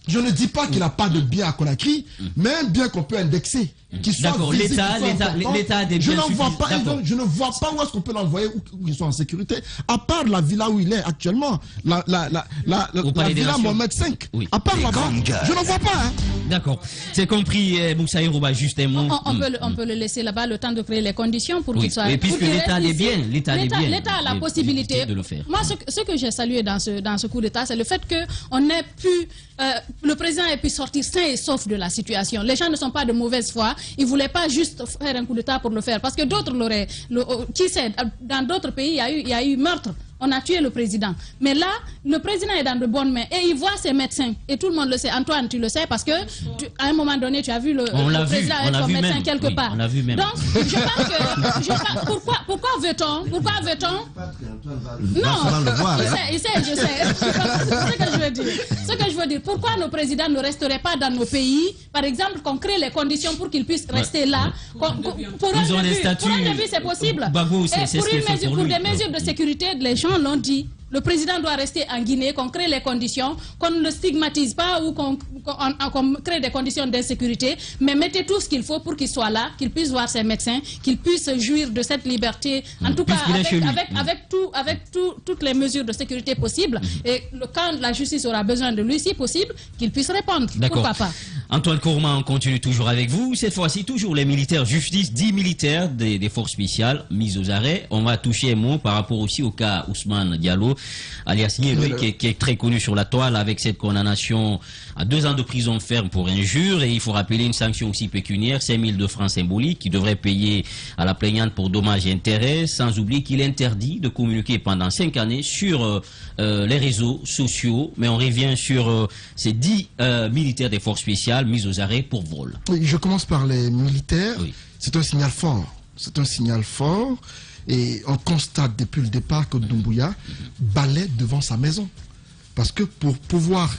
je ne dis pas qu'il n'a pas de bien à Conakry, mais un bien qu'on peut indexer. D'accord, l'État a des biens suffisants. Je ne vois pas où est-ce qu'on peut l'envoyer où ils sont en sécurité, à part la villa où il est actuellement, la villa Mohamed V. Oui. À part là-bas, je ne vois pas. Hein. D'accord, c'est compris, Moussa Irouba, juste un mot. On peut le laisser là-bas le temps de créer les conditions pour qu'il soit... Et puisque l'État a des biens, l'État a la possibilité de le faire. Moi, ce que j'ai salué dans ce coup d'État, c'est le fait qu'on ait pu... le président ait pu sortir sain et sauf de la situation. Les gens ne sont pas de mauvaise foi. Ils ne voulaient pas juste faire un coup d'État pour le faire. Parce que d'autres l'auraient... Qui sait, dans d'autres pays, il y a eu meurtre. On a tué le président. Mais là, le président est dans de bonnes mains. Et il voit ses médecins. Et tout le monde le sait. Antoine, tu le sais parce que à un moment donné, tu as vu le président avec son médecin quelque part. On l'a vu même. Donc, je pense que... Pourquoi veut-on Non, je sais. C'est ce que je veux dire. Ce que je veux dire, pourquoi nos présidents ne resteraient pas dans nos pays? Par exemple, qu'on crée les conditions pour qu'ils puissent rester là. Pour un début, c'est possible. Et pour des mesures de sécurité, les gens l'ont dit. Le président doit rester en Guinée, qu'on crée les conditions, qu'on ne le stigmatise pas ou qu'on crée des conditions d'insécurité, mais mettez tout ce qu'il faut pour qu'il soit là, qu'il puisse voir ses médecins, qu'il puisse jouir de cette liberté, en tout cas avec toutes les mesures de sécurité possibles. Et quand la justice aura besoin de lui, si possible, qu'il puisse répondre. Pourquoi pas? Antoine Kourma, on continue toujours avec vous. Cette fois-ci, toujours les militaires justice, 10 militaires des forces spéciales mis aux arrêts. On va toucher un mot par rapport aussi au cas Ousmane Diallo, alias Niévé, qui est très connu sur la toile avec cette condamnation à 2 ans de prison ferme pour injure. Et il faut rappeler une sanction aussi pécuniaire, 5 000 de francs symboliques, qui devrait payer à la plaignante pour dommages et intérêts, sans oublier qu'il est interdit de communiquer pendant 5 années sur les réseaux sociaux. Mais on revient sur ces 10 militaires des forces spéciales mis aux arrêts pour vol. Oui, je commence par les militaires. Oui. C'est un signal fort. C'est un signal fort. Et on constate depuis le départ que Doumbouya balaie devant sa maison. Parce que pour pouvoir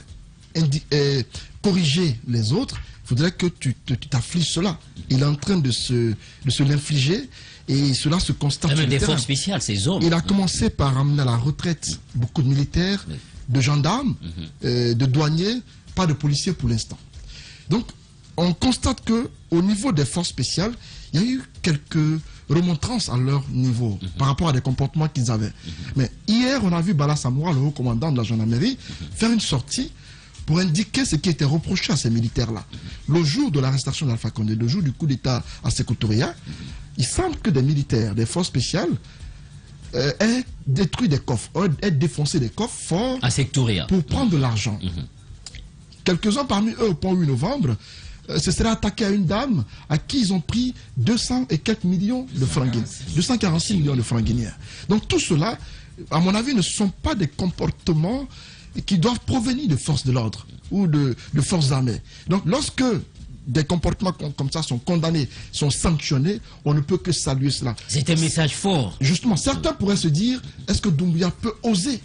corriger les autres, il faudrait que tu t'affliges cela. Il est en train de se l'infliger et cela se constate. Même des forces spéciales, ces hommes. Il a commencé par amener à la retraite beaucoup de militaires, de gendarmes, de douaniers, pas de policiers pour l'instant. Donc, on constate qu'au niveau des forces spéciales, il y a eu quelques remontrances à leur niveau par rapport à des comportements qu'ils avaient. Mais hier, on a vu Bala Samoura, le haut commandant de la gendarmerie, faire une sortie pour indiquer ce qui était reproché à ces militaires-là. Le jour de l'arrestation d'Alpha Condé, le jour du coup d'État à Sékou Touré, il semble que des militaires, des forces spéciales, aient détruit des coffres, aient défoncé des coffres forts pour prendre de l'argent. Quelques-uns parmi eux, au pont 8 novembre, se seraient attaqués à une dame à qui ils ont pris 200 et quelques millions de francs guinéens. 246 millions de francs guinéens. Donc tout cela, à mon avis, ne sont pas des comportements qui doivent provenir de forces de l'ordre ou de forces armées. Donc lorsque des comportements comme ça sont condamnés, sont sanctionnés, on ne peut que saluer cela. C'est un message fort. Justement, certains pourraient se dire, est-ce que Doumbouya peut oser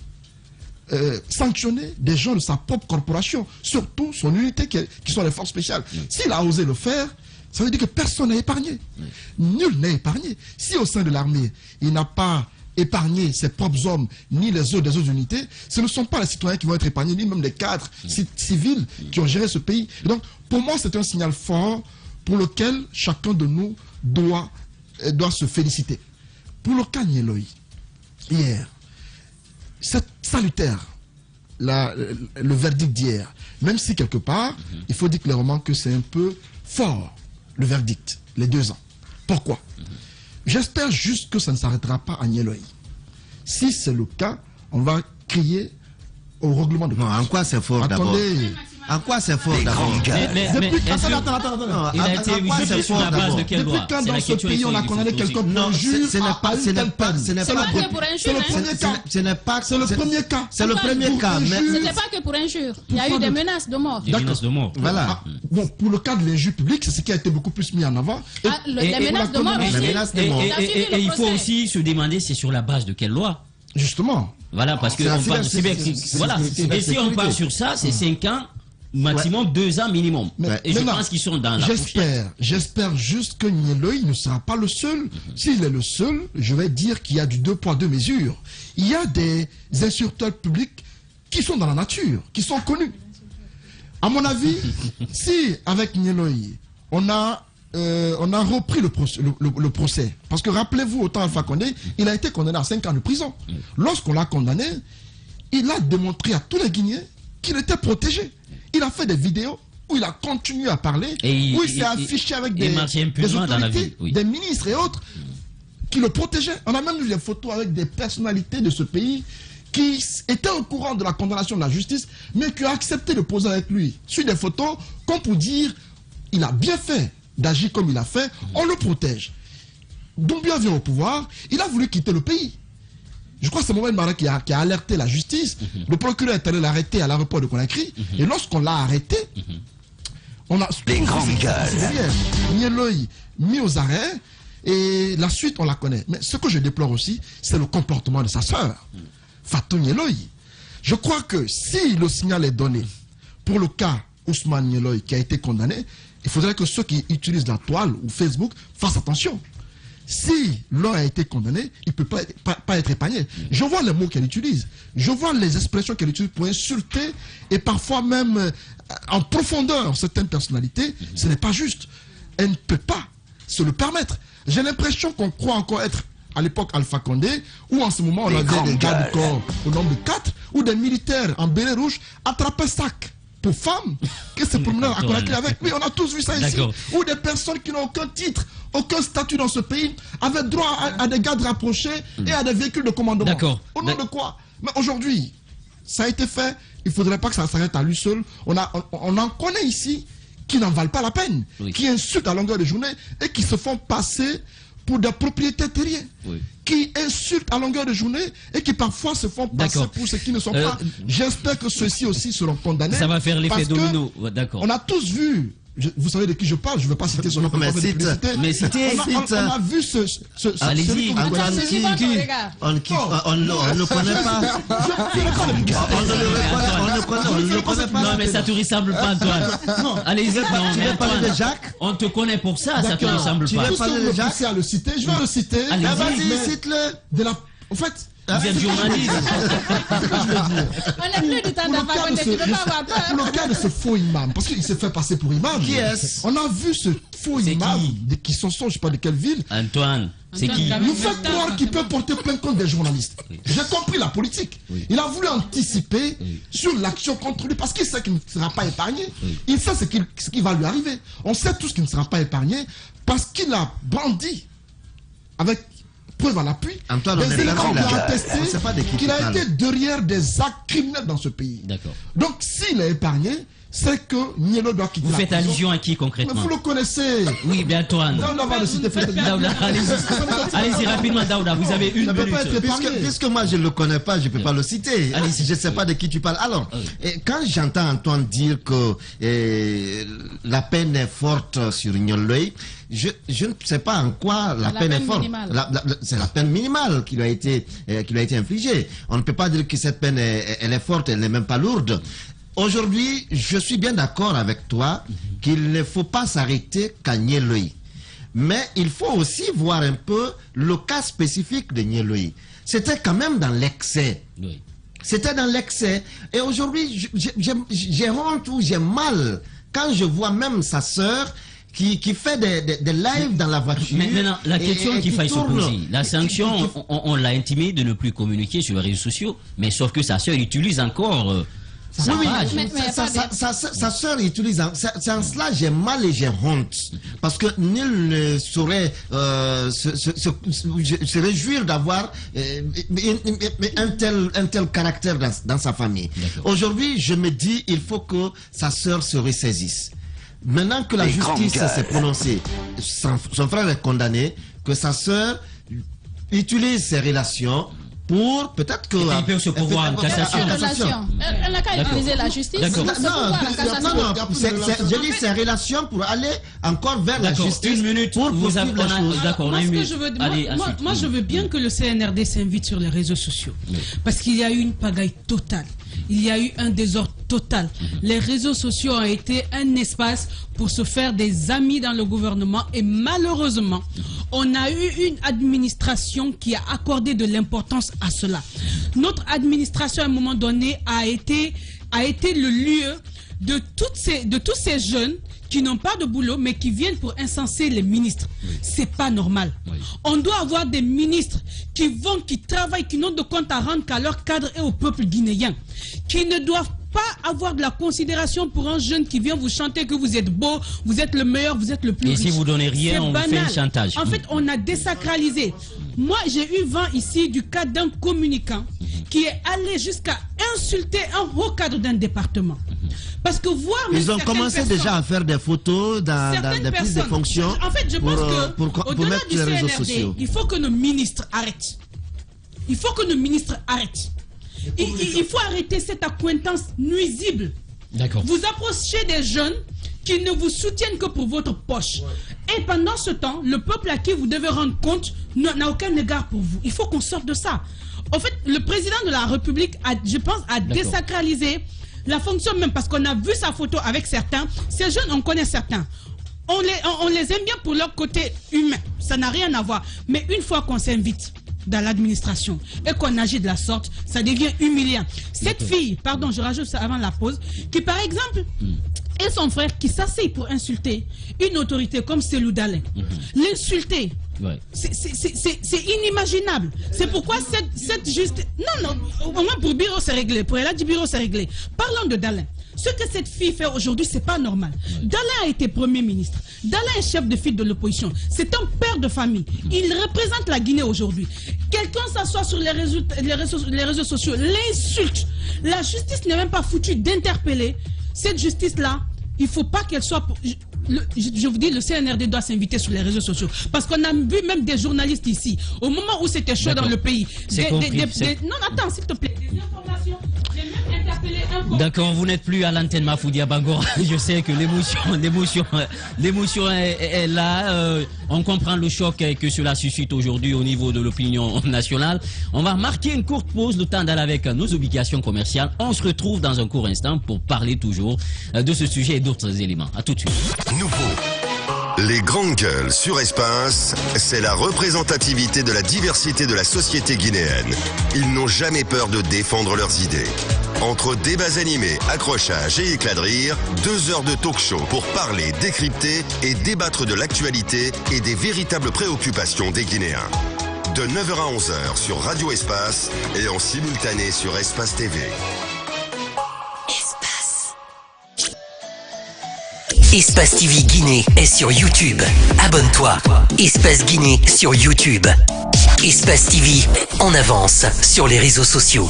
sanctionner des gens de sa propre corporation, surtout son unité qui sont les forces spéciales. S'il a osé le faire, ça veut dire que personne n'est épargné. Nul n'est épargné. Si au sein de l'armée, il n'a pas épargner ses propres hommes, ni les autres des autres unités, ce ne sont pas les citoyens qui vont être épargnés, ni même les cadres civils qui ont géré ce pays. Et donc, pour moi, c'est un signal fort pour lequel chacun de nous doit se féliciter. Pour le cas Niéloï, hier, c'est salutaire, le verdict d'hier. Même si quelque part, il faut dire clairement que c'est un peu fort, le verdict, les 2 ans. Pourquoi? J'espère juste que ça ne s'arrêtera pas à Niéloï. Si c'est le cas, on va crier au règlement de compte. En quoi c'est fort d'abord? En quoi c'est fort d'abord? Attends. Il a été jugé sur la base de quelle loi? Depuis quand dans ce pays on a condamné quelqu'un pour injure? Ce n'est pas C'est le premier cas. C'est le premier cas. Ce n'est pas que pour injure. Il y a eu des menaces de mort. Des menaces de mort. Voilà. Bon, pour le cas de l'injure publique, c'est ce qui a été beaucoup plus mis en avant. Les menaces de mort aussi. Et il faut aussi se demander, c'est sur la base de quelle loi? Justement. Voilà, parce que voilà. Et si on part sur ça, c'est 5 ans. Maximum 2 ans minimum. Et je pense qu'ils sont dans la J'espère juste que Niéloï ne sera pas le seul. S'il est le seul, je vais dire qu'il y a du 2 poids 2 mesures. Il y a des insulteurs publics qui sont dans la nature, qui sont connus. À mon avis, si avec Niéloï, on a repris le procès, parce que rappelez-vous, autant Alpha Condé, il a été condamné à 5 ans de prison. Lorsqu'on l'a condamné, il a démontré à tous les Guinéens qu'il était protégé. Il a fait des vidéos où il a continué à parler, où il s'est affiché avec des autorités, des ministres et autres qui le protégeaient. On a même vu des photos avec des personnalités de ce pays qui étaient au courant de la condamnation de la justice, mais qui ont accepté de poser avec lui sur des photos, comme pour dire il a bien fait d'agir comme il a fait, on le protège. Doumbia vient au pouvoir, il a voulu quitter le pays. Je crois que c'est Mohamed Mara qui a alerté la justice. Le procureur est allé l'arrêter à l'aéroport de Conakry. Et lorsqu'on l'a arrêté, on a... Des grandes gueules. Niéloï mis aux arrêts. Et la suite, on la connaît. Mais ce que je déplore aussi, c'est le comportement de sa sœur, Fatou Niéloï. Je crois que si le signal est donné pour le cas Ousmane Niéloï qui a été condamné, il faudrait que ceux qui utilisent la toile ou Facebook fassent attention. Si l'un a été condamné, il ne peut pas être épargné. Je vois les mots qu'elle utilise. Je vois les expressions qu'elle utilise pour insulter et parfois même en profondeur certaines personnalités. Ce n'est pas juste. Elle ne peut pas se le permettre. J'ai l'impression qu'on croit encore être à l'époque Alpha Condé, où en ce moment on avait des gardes du corps au nombre de 4, ou des militaires en béret rouge attrapaient sac pour femmes que ces promeneurs à Conakry avec. Oui, on a tous vu ça ici. Ou des personnes qui n'ont aucun titre, aucun statut dans ce pays, avaient droit à des gardes rapprochés et à des véhicules de commandement. Au nom de quoi? Mais aujourd'hui, ça a été fait. Il ne faudrait pas que ça s'arrête à lui seul. On en connaît ici qui n'en valent pas la peine, qui insultent à longueur de journée et qui se font passer pour des propriétaires terriens, qui insultent à longueur de journée et qui parfois se font passer pour ceux qui ne sont pas. J'espère que ceux-ci aussi seront condamnés. Ça va faire l'effet domino. On a tous vu. Vous savez de qui je parne, je ne veux pas citer son nom. Mais citez. On a vu ce allez-y, on ne le connaît pas. On ne le connaît pas. Non, mais ça ne te ressemble pas, Antoine. Allez-y, tu veux parler de Jacques? On te connaît pour ça, ça ne te ressemble pas. Tu veux parler de Jacques? À le citer, je vais le citer. Vas-y, cite-le. En fait, vous êtes journaliste. On n'a plus du temps d'apprendre, tu ne peux pas avoir peur. Pour le cas de ce faux imam, parce qu'il s'est fait passer pour imam. Qui est-ce? On a vu ce faux imam, qui sont, je ne sais pas de quelle ville. Antoine, c'est qui? Nous fait croire qu'il peut porter plainte contre des journalistes. J'ai compris la politique. Il a voulu anticiper sur l'action contre lui, parce qu'il sait qu'il ne sera pas épargné. Il sait ce qui va lui arriver. On sait tous qu'il ne sera pas épargné, parce qu'il a brandi avec preuve à l'appui, des éléments qui ont attesté qu'il a été derrière des actes criminels dans ce pays. Donc s'il est épargné, c'est que Niélo doit quitter la prison. Vous faites allusion à qui concrètement? Mais vous le connaissez. Oui, bien Antoine. Allez-y rapidement, Daouda, vous avez une minute. Puisque moi je ne le connais pas, je ne peux pas le citer. Je ne sais pas de qui tu parles. Alors, quand j'entends Antoine dire que la peine est forte sur Niéloï, je ne sais pas en quoi la peine est forte. C'est la peine minimale qui lui a été infligée. On ne peut pas dire que cette peine elle est forte, elle n'est même pas lourde. Aujourd'hui, je suis bien d'accord avec toi qu'il ne faut pas s'arrêter qu'à Niéloï. Mais il faut aussi voir un peu le cas spécifique de Nieloï. C'était quand même dans l'excès. Oui. C'était dans l'excès. Et aujourd'hui, j'ai honte ou j'ai mal quand je vois même sa sœur qui fait des lives dans la voiture. Mais maintenant, la question qu'il faille se poser, la sanction, on l'a intimé de ne plus communiquer sur les réseaux sociaux, mais sauf que sa sœur utilise encore sa page. Sa sœur utilise... C'est en cela j'ai mal et j'ai honte. Parce que nul ne saurait se réjouir d'avoir un tel caractère dans sa famille. Aujourd'hui, je me dis, il faut que sa sœur se ressaisisse. Maintenant que la justice s'est prononcée, son frère est condamné, que sa sœur utilise ses relations pour peut-être que... Il peut se pourvoir en cassation. Elle n'a qu'à utiliser la justice. Non, je dis ses relations pour aller encore vers la justice. Une minute, pour poursuivre la chose. D'accord, on a une minute. Moi, je veux bien que le CNRD s'invite sur les réseaux sociaux. Parce qu'il y a eu une pagaille totale. Il y a eu un désordre total. Les réseaux sociaux ont été un espace pour se faire des amis dans le gouvernement et malheureusement, on a eu une administration qui a accordé de l'importance à cela. Notre administration, à un moment donné, a été le lieu de tous ces jeunes qui n'ont pas de boulot, mais qui viennent pour incenser les ministres. C'est pas normal. On doit avoir des ministres qui travaillent, qui n'ont de compte à rendre qu'à leur cadre et au peuple guinéen, qui ne doivent pas avoir de la considération pour un jeune qui vient vous chanter que vous êtes beau, vous êtes le meilleur, vous êtes le plus riche. Et si vous donnez rien, on vous fait un chantage. En fait, on a désacralisé. Moi, j'ai eu vent ici du cas d'un communicant qui est allé jusqu'à insulter un haut cadre d'un département. Parce que voir... Ils ont commencé déjà à faire des photos dans des prises de fonction. En fait, je pense que mettre du les réseaux CNRD, sociaux. il faut que nos ministres arrêtent. Il faut que nos ministres arrêtent. Il faut arrêter cette accointance nuisible. Vous approchez des jeunes qui ne vous soutiennent que pour votre poche. Et pendant ce temps, le peuple à qui vous devez rendre compte n'a aucun égard pour vous. Il faut qu'on sorte de ça. En fait, le président de la République, je pense, a désacralisé la fonction même, parce qu'on a vu sa photo avec certains. Ces jeunes, on connaît certains. On les aime bien pour leur côté humain. Ça n'a rien à voir. Mais une fois qu'on s'invite dans l'administration et qu'on agit de la sorte, ça devient humiliant. Cette fille, pardon, je rajoute ça avant la pause, qui par exemple et son frère qui s'asseyent pour insulter une autorité comme Cellou Dalein. L'insulter, c'est inimaginable. C'est pourquoi cette juste... Non, au moins pour Biro c'est réglé, pour Eladji Biro c'est réglé. Parlons de Dalein. Ce que cette fille fait aujourd'hui, c'est pas normal. Dalein a été Premier ministre. Dalein est chef de file de l'opposition. C'est un père de famille. Il représente la Guinée aujourd'hui. Quelqu'un s'assoit sur les réseaux sociaux, l'insulte. La justice n'est même pas foutue d'interpeller. Cette justice-là, il ne faut pas qu'elle soit... Je vous dis, le CNRD doit s'inviter sur les réseaux sociaux. Parce qu'on a vu même des journalistes ici, au moment où c'était chaud dans le pays. Non, attends, s'il te plaît. Des informations, j'ai même interpellé un... D'accord, vous n'êtes plus à l'antenne Mafoudia Bangora. Je sais que l'émotion est là. On comprend le choc que cela suscite aujourd'hui au niveau de l'opinion nationale. On va marquer une courte pause, le temps d'aller avec nos obligations commerciales. On se retrouve dans un court instant pour parler toujours de ce sujet et d'autres éléments. À tout de suite. Nouveau. Les grandes gueules sur Espace, c'est la représentativité de la diversité de la société guinéenne. Ils n'ont jamais peur de défendre leurs idées. Entre débats animés, accrochages et éclats de rire, 2 heures de talk show pour parler, décrypter et débattre de l'actualité et des véritables préoccupations des Guinéens. De 9h à 11h sur Radio Espace et en simultané sur Espace TV. Espace TV Guinée est sur YouTube. Abonne-toi. Espace Guinée sur YouTube. Espace TV en avance sur les réseaux sociaux.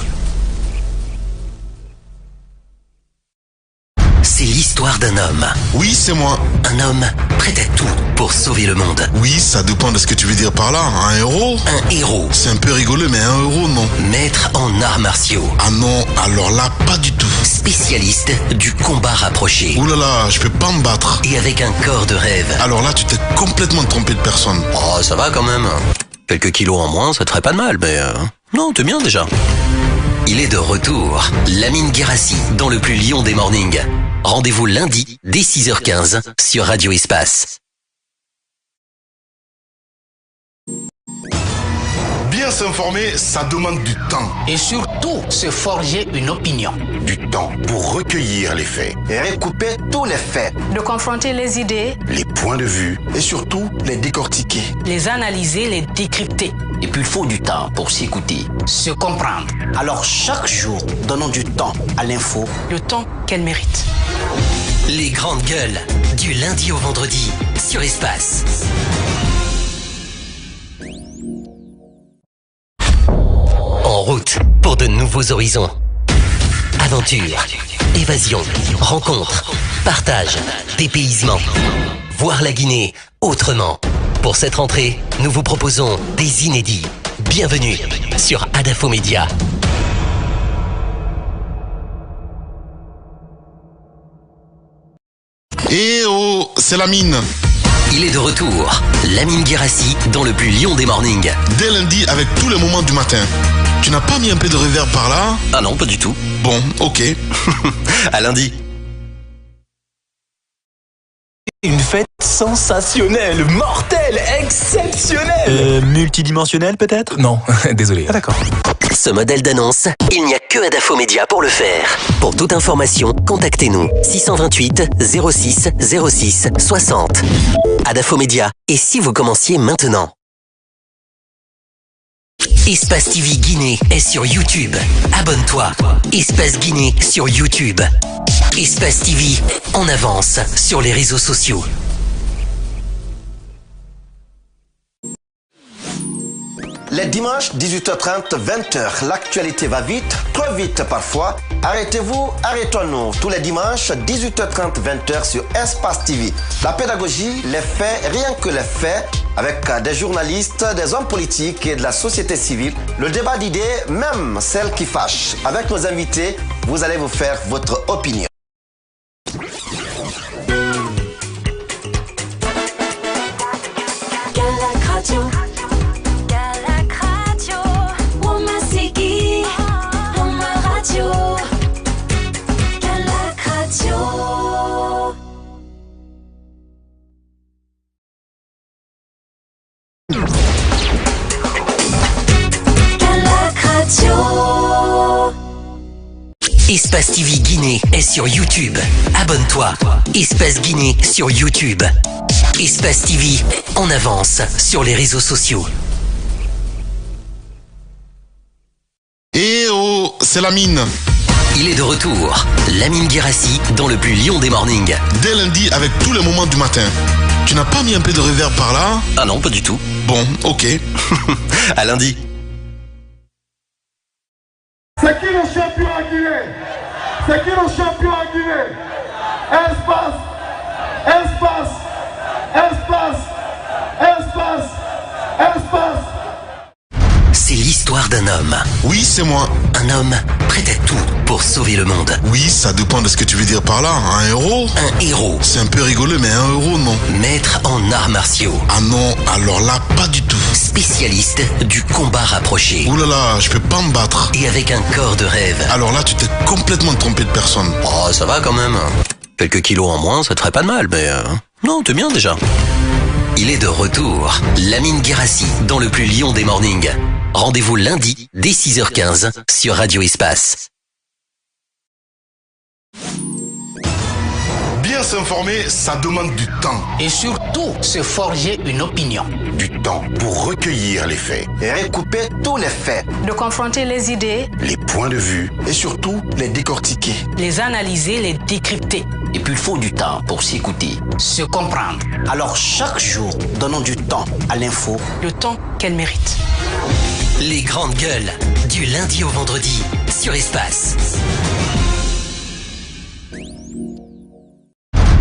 C'est l'histoire d'un homme. Oui, c'est moi. Un homme prêt à tout pour sauver le monde. Oui, ça dépend de ce que tu veux dire par là. Un héros? Un héros. C'est un peu rigolo, mais un héros, non. Maître en arts martiaux. Ah non, alors là, pas du tout. Spécialiste du combat rapproché. Ouh là là, je peux pas me battre. Et avec un corps de rêve. Alors là, tu t'es complètement trompé de personne. Oh, ça va quand même. Quelques kilos en moins, ça te ferait pas de mal, mais... Non, t'es bien déjà. Il est de retour. Lamine Guérassi, dans le plus lion des mornings. Rendez-vous lundi, dès 6h15, sur Radio Espace. s'informer, ça demande du temps. Et surtout, se forger une opinion. Du temps pour recueillir les faits. Et recouper tous les faits. De confronter les idées. Les points de vue. Et surtout, les décortiquer. Les analyser, les décrypter. Et puis il faut du temps pour s'écouter, se comprendre. Alors chaque jour, donnons du temps à l'info. Le temps qu'elle mérite. Les grandes gueules, du lundi au vendredi, sur Espace. En route pour de nouveaux horizons. Aventure, évasion, rencontre, partage, dépaysement. Voir la Guinée autrement. Pour cette rentrée, nous vous proposons des inédits. Bienvenue sur Adafo Média. Eh oh, c'est la mine. Il est de retour, Lamine Guérassi dans le plus lion des mornings. Dès lundi avec tous les moments du matin. Tu n'as pas mis un peu de reverb par là? Ah non, pas du tout. Bon, ok. À lundi. Une fête sensationnelle, mortelle, exceptionnelle. Multidimensionnelle peut-être? Non, désolé. Ah d'accord. Ce modèle d'annonce, il n'y a que Adafo Média pour le faire. Pour toute information, contactez-nous 628 06 06 60. Adafo Média. Et si vous commenciez maintenant? Espace TV Guinée est sur YouTube. Abonne-toi. Espace Guinée sur YouTube. Espace TV en avance sur les réseaux sociaux. Les dimanches 18h30, 20h, l'actualité va vite, trop vite parfois. Arrêtez-vous, arrêtons-nous. Tous les dimanches, 18h30, 20h sur Espace TV. La pédagogie, les faits, rien que les faits, avec des journalistes, des hommes politiques et de la société civile. Le débat d'idées, même celles qui fâchent. Avec nos invités, vous allez vous faire votre opinion. Espace TV Guinée est sur YouTube. Abonne-toi. Espace Guinée sur YouTube. Espace TV en avance sur les réseaux sociaux. Eh oh, c'est la mine. Il est de retour, Lamine Guérassi dans le plus lion des mornings. Dès lundi avec tous les moments du matin. Tu n'as pas mis un peu de reverb par là? Ah non, pas du tout. Bon, ok. À lundi. C'est qui le champion à Guinée? C'est qui le champion à Guinée? Espace, espace, espace, espace, espace. C'est l'histoire d'un homme. Oui, c'est moi. Un homme prêt à tout pour sauver le monde. Oui, ça dépend de ce que tu veux dire par là. Un héros? Un héros. C'est un peu rigolo, mais un héros, non. Maître en arts martiaux. Ah non, alors là, pas du tout. Spécialiste du combat rapproché. Ouh là là, je peux pas me battre. Et avec un corps de rêve. Alors là, tu t'es complètement trompé de personne. Oh, ça va quand même. Quelques kilos en moins, ça te ferait pas de mal, mais... Non, t'es bien déjà. Il est de retour, Lamine Guérassi dans le plus lion des mornings. Rendez-vous lundi dès 6h15 sur Radio Espace. Bien s'informer, ça demande du temps. Et surtout, se forger une opinion. Du temps pour recueillir les faits. Et recouper tous les faits. De confronter les idées. Les points de vue. Et surtout, les décortiquer. Les analyser, les décrypter. Et puis il faut du temps pour s'écouter, se comprendre. Alors chaque jour, donnons du temps à l'info. Le temps qu'elle mérite. Les grandes gueules, du lundi au vendredi, sur Espace.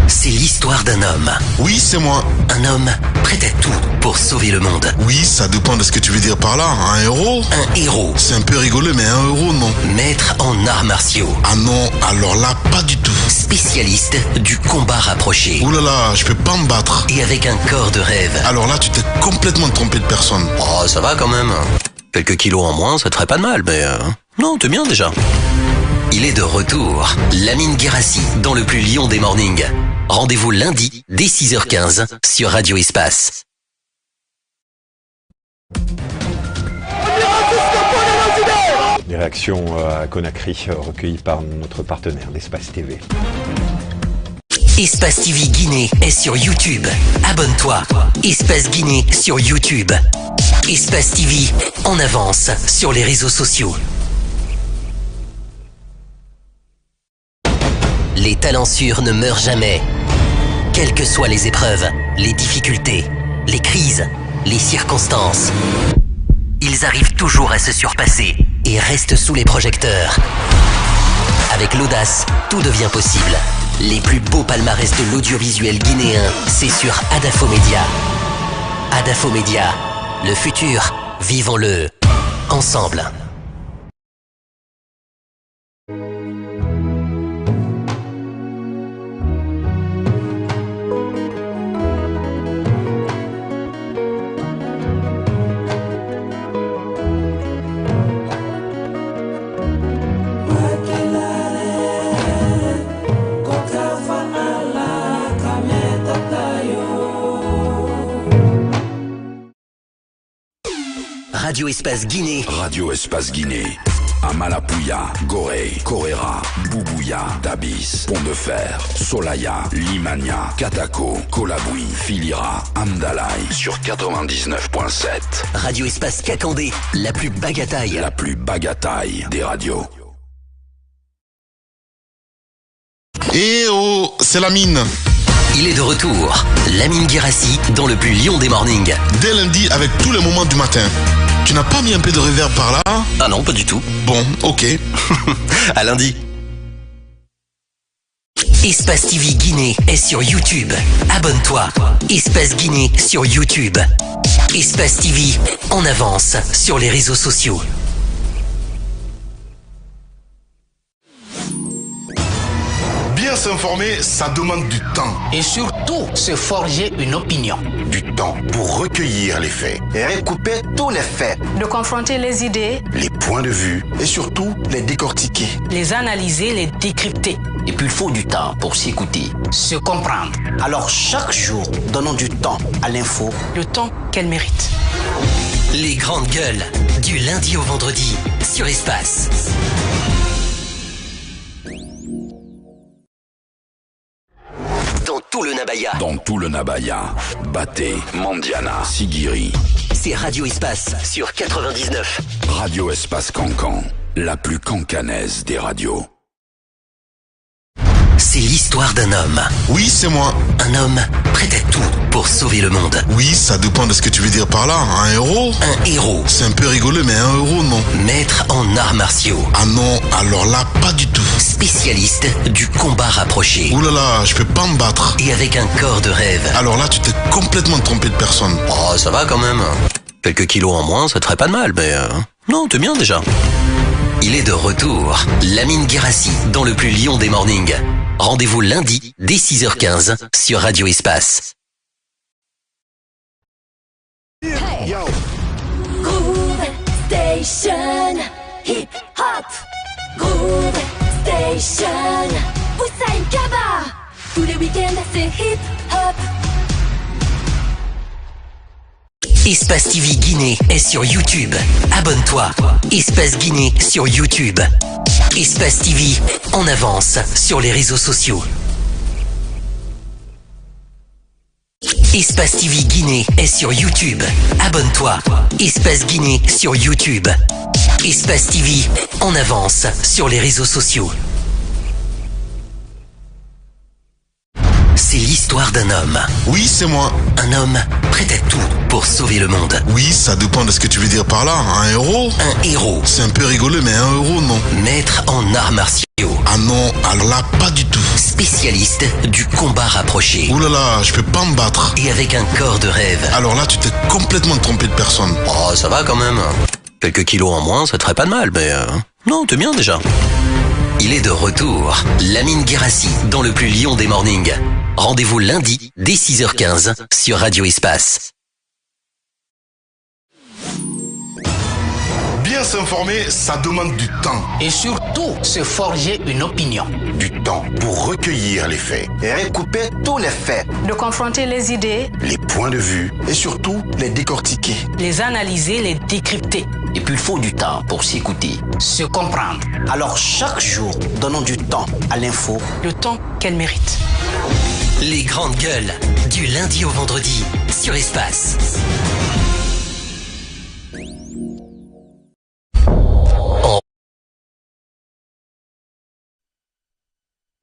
C'est l'histoire d'un homme. Oui, c'est moi. Un homme prêt à tout pour sauver le monde. Oui, ça dépend de ce que tu veux dire par là. Un héros? Un héros. C'est un peu rigolo, mais un héros, non. Maître en arts martiaux. Ah non, alors là, pas du tout. Spécialiste du combat rapproché. Ouh là là, je peux pas me battre. Et avec un corps de rêve. Alors là, tu t'es complètement trompé de personne. Oh, ça va quand même. Quelques kilos en moins, ça te ferait pas de mal, mais... Non, t'es bien déjà. Il est de retour, Lamine Guérassi dans le plus lion des mornings. Rendez-vous lundi dès 6h15 sur Radio Espace. réactions à Conakry recueillies par notre partenaire d'Espace TV. Espace TV Guinée est sur YouTube. Abonne-toi. Espace Guinée sur YouTube. Espace TV en avance sur les réseaux sociaux. Les talentueux ne meurent jamais. Quelles que soient les épreuves, les difficultés, les crises, les circonstances, ils arrivent toujours à se surpasser et restent sous les projecteurs. Avec l'audace, tout devient possible. Les plus beaux palmarès de l'audiovisuel guinéen, c'est sur Adafo Média. Adafo Média, le futur, vivons-le ensemble. Radio Espace Guinée. Radio Espace Guinée. Amalapouya, Gorée, Koréra, Boubouya, Dabis, Pont de Fer, Solaya, Limania, Katako, Kolaboui, Filira, Amdalaï sur 99.7. Radio Espace Kakandé, la plus bagataille. La plus bagataille des radios. Eh oh, c'est Lamine. Il est de retour. Lamine Guirassi dans le plus lion des mornings. Dès lundi avec tous les moments du matin. Tu n'as pas mis un peu de reverb par là? Ah non, pas du tout. Bon, ok. À lundi. Espace TV Guinée est sur YouTube. Abonne-toi. Espace Guinée sur YouTube. Espace TV en avance sur les réseaux sociaux. Bien s'informer, ça demande du temps. Et surtout, se forger une opinion. Du temps pour recueillir les faits. Et recouper tous les faits. De confronter les idées, Les points de vue. Et surtout, les décortiquer. les analyser, les décrypter. Et puis il faut du temps pour s'écouter, se comprendre. Alors chaque jour, donnons du temps à l'info. Le temps qu'elle mérite. Les grandes gueules, du lundi au vendredi, sur Espace. Dans tout le Nabaya. Dans tout le Nabaya. Baté, Mandiana, Sigiri. C'est Radio Espace sur 99. Radio Espace Cancan. La plus cancanaise des radios. C'est l'histoire d'un homme. Oui, c'est moi. Un homme prêt à tout pour sauver le monde. Oui, ça dépend de ce que tu veux dire par là. Un héros? Un héros. C'est un peu rigolo, mais un héros, non. Maître en arts martiaux. Ah non, alors là, pas du tout. Spécialiste du combat rapproché. Ouh là là, je peux pas me battre. Et avec un corps de rêve. Alors là, tu t'es complètement trompé de personne. Oh, ça va quand même. Quelques kilos en moins, ça te ferait pas de mal, mais... Non, t'es bien déjà. Il est de retour. Lamine Guirassi dans le plus lion des mornings. Rendez-vous lundi dès 6h15 sur Radio Espace. Hey. Groove Station, hip hop. Groove Station, Hussein Kaba. Tous les week-ends c'est hip hop. Espace TV Guinée est sur YouTube. Abonne-toi. Espace Guinée sur YouTube. Espace TV en avance sur les réseaux sociaux. Espace TV Guinée est sur YouTube. Abonne-toi. Espace Guinée sur YouTube. Espace TV en avance sur les réseaux sociaux. C'est l'histoire d'un homme. Oui, c'est moi. Un homme prêt à tout pour sauver le monde. Oui, ça dépend de ce que tu veux dire par là. Un héros? Un héros. C'est un peu rigolo, mais un héros, non. Maître en arts martiaux. Ah non, alors là, pas du tout. Spécialiste du combat rapproché. Ouh là là, je peux pas me battre. Et avec un corps de rêve. Alors là, tu t'es complètement trompé de personne. Oh, ça va quand même. Quelques kilos en moins, ça te ferait pas de mal, mais... Non, t'es bien déjà. Il est de retour. Lamine Guirassi dans le plus lion des mornings. Rendez-vous lundi dès 6h15 sur Radio Espace. Bien Bien s'informer, ça demande du temps. Et surtout, se forger une opinion. Du temps pour recueillir les faits. Et recouper tous les faits. De confronter les idées, les points de vue et surtout les décortiquer. Les analyser, les décrypter. Et puis il faut du temps pour s'écouter, se comprendre. Alors chaque jour, donnons du temps à l'info. Le temps qu'elle mérite. Les grandes gueules, du lundi au vendredi, sur Espace.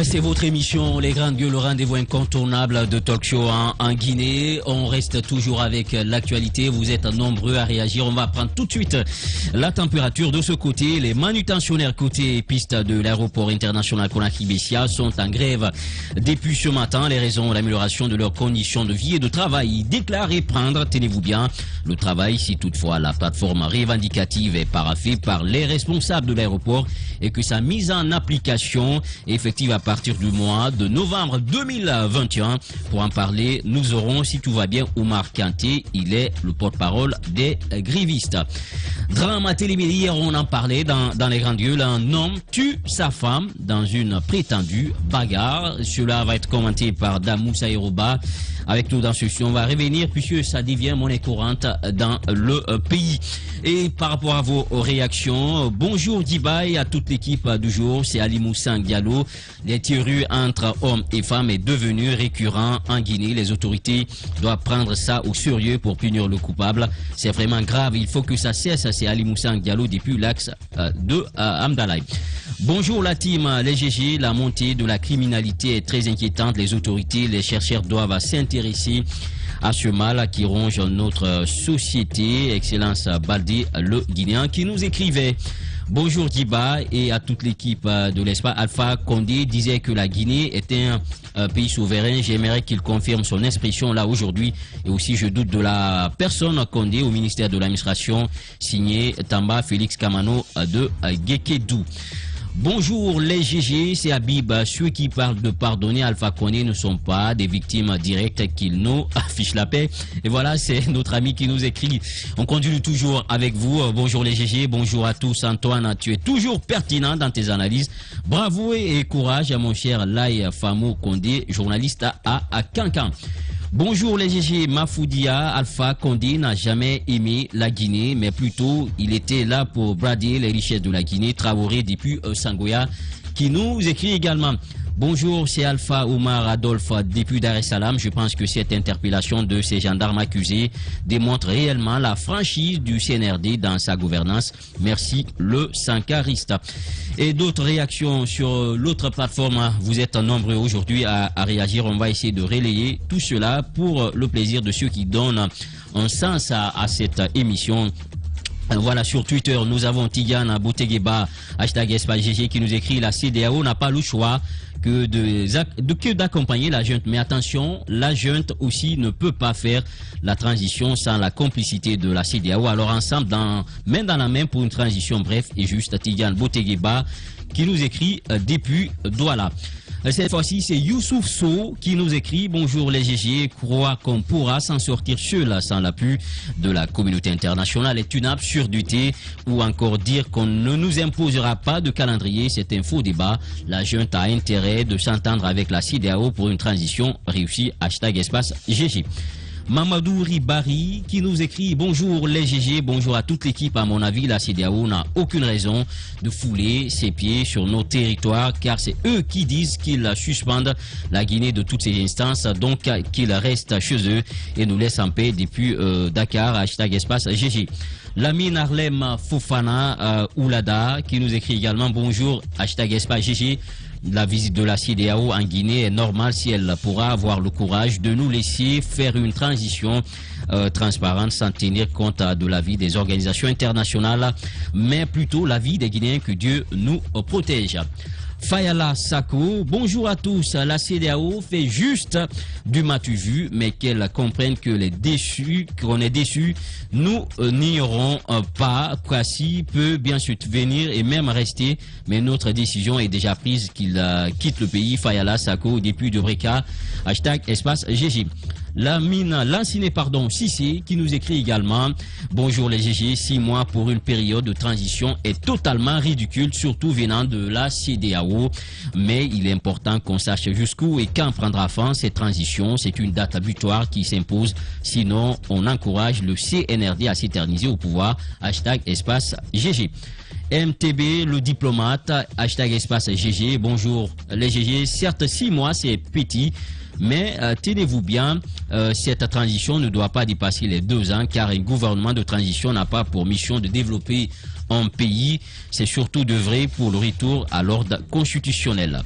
C'est votre émission, Les Grandes Gueules, le rendez-vous incontournable de talk show en Guinée. On reste toujours avec l'actualité. Vous êtes nombreux à réagir. On va prendre tout de suite la température de ce côté. Les manutentionnaires côté piste de l'aéroport international Conakry-Bessia sont en grève depuis ce matin. Les raisons, l'amélioration de leurs conditions de vie et de travail. Ils déclarent reprendre, tenez-vous bien, le travail si toutefois la plateforme revendicative est paraphée par les responsables de l'aéroport et que sa mise en application est effective à partir du mois de novembre 2021. Pour en parler, nous aurons, si tout va bien, Oumar Kanté. Il est le porte-parole des grévistes. Drame à Télémélie, hier on en parlait dans les grandes gueules. Un homme tue sa femme dans une prétendue bagarre. Cela va être commenté par Damou Saïroba. Avec nous dans ce studio, on va revenir puisque ça devient monnaie courante dans le pays. Et par rapport à vos réactions, bonjour Dibaï à toute l'équipe du jour, c'est Ali Moussa Diallo. Les tirs entre hommes et femmes est devenu récurrent en Guinée. Les autorités doivent prendre ça au sérieux pour punir le coupable. C'est vraiment grave, il faut que ça cesse. C'est Ali Moussa Diallo depuis l'axe de Amdalaï. Bonjour la team, les GG, la montée de la criminalité est très inquiétante. Les autorités, les chercheurs doivent s'intéresser à ce mal qui ronge notre société. Excellence Baldé, le Guinéen, qui nous écrivait. Bonjour Diba et à toute l'équipe de l'Espace. Alpha Condé disait que la Guinée était un pays souverain. J'aimerais qu'il confirme son expression là aujourd'hui. Et aussi je doute de la personne Condé au ministère de l'administration, signé Tamba Félix Kamano de Gekedou. Bonjour les GG, c'est Habib. Ceux qui parlent de pardonner Alpha Condé ne sont pas des victimes directes qu'ils nous affichent la paix. Et voilà, c'est notre ami qui nous écrit. On continue toujours avec vous. Bonjour les GG, bonjour à tous. Antoine, tu es toujours pertinent dans tes analyses. Bravo et courage à mon cher Lai Famo Condé, journaliste à Cancan. Bonjour les GG, Mafoudia Alpha Condé n'a jamais aimé la Guinée, mais plutôt il était là pour brader les richesses de la Guinée. Traoré depuis Sangoya qui nous écrit également. Bonjour, c'est Alpha Omar Adolphe depuis Dar es Salaam. Je pense que cette interpellation de ces gendarmes accusés démontre réellement la franchise du CNRD dans sa gouvernance. Merci le Sankariste. Et d'autres réactions sur l'autre plateforme. Vous êtes nombreux aujourd'hui à réagir. On va essayer de relayer tout cela pour le plaisir de ceux qui donnent un sens à cette émission. Voilà, sur Twitter, nous avons Tidiane Boutegueba, #SpaceGG, qui nous écrit: la CEDEAO n'a pas le choix que d'accompagner la junte. Mais attention, la junte aussi ne peut pas faire la transition sans la complicité de la CEDEAO. Alors ensemble, main dans la main pour une transition bref et juste. Tidiane Boutegueba qui nous écrit depuis Douala. Cette fois-ci, c'est Youssouf So qui nous écrit: bonjour les GG, croire qu'on pourra s'en sortir seul sans l'appui de la communauté internationale est une absurdité, ou encore dire qu'on ne nous imposera pas de calendrier, c'est un faux débat. La junte a intérêt de s'entendre avec la CEDEAO pour une transition réussie. #SpaceGG. Mamadou Ribari qui nous écrit: bonjour les GG, bonjour à toute l'équipe. À mon avis, la CEDEAO n'a aucune raison de fouler ses pieds sur nos territoires, car c'est eux qui disent qu'ils suspendent la Guinée de toutes ces instances, donc qu'ils restent chez eux et nous laissent en paix depuis Dakar. #SpaceGG. Lamine Harlem Fofana Oulada qui nous écrit également: bonjour, #SpaceGG. La visite de la CEDEAO en Guinée est normale si elle pourra avoir le courage de nous laisser faire une transition transparente sans tenir compte de l'avis des organisations internationales, mais plutôt l'avis des Guinéens. Que Dieu nous protège. Fayala Sako, bonjour à tous. La CEDEAO fait juste du matu vu, mais qu'elle comprenne que qu'on est déçus, nous n'ignorons pas. Kwasi peut bien sûr venir et même rester, mais notre décision est déjà prise qu'il quitte le pays. Fayala Sako, depuis de Breka, #SpaceGG. Lanciné Sissé qui nous écrit également: bonjour les GG, 6 mois pour une période de transition est totalement ridicule, surtout venant de la CEDEAO, mais il est important qu'on sache jusqu'où et quand prendra fin cette transition. C'est une date butoir qui s'impose, sinon on encourage le CNRD à s'éterniser au pouvoir. #espace GG. MTB, le diplomate, #espace GG. Bonjour les GG, certes 6 mois c'est petit, mais tenez-vous bien, cette transition ne doit pas dépasser les 2 ans, car un gouvernement de transition n'a pas pour mission de développer un pays, c'est surtout d'œuvrer pour le retour à l'ordre constitutionnel.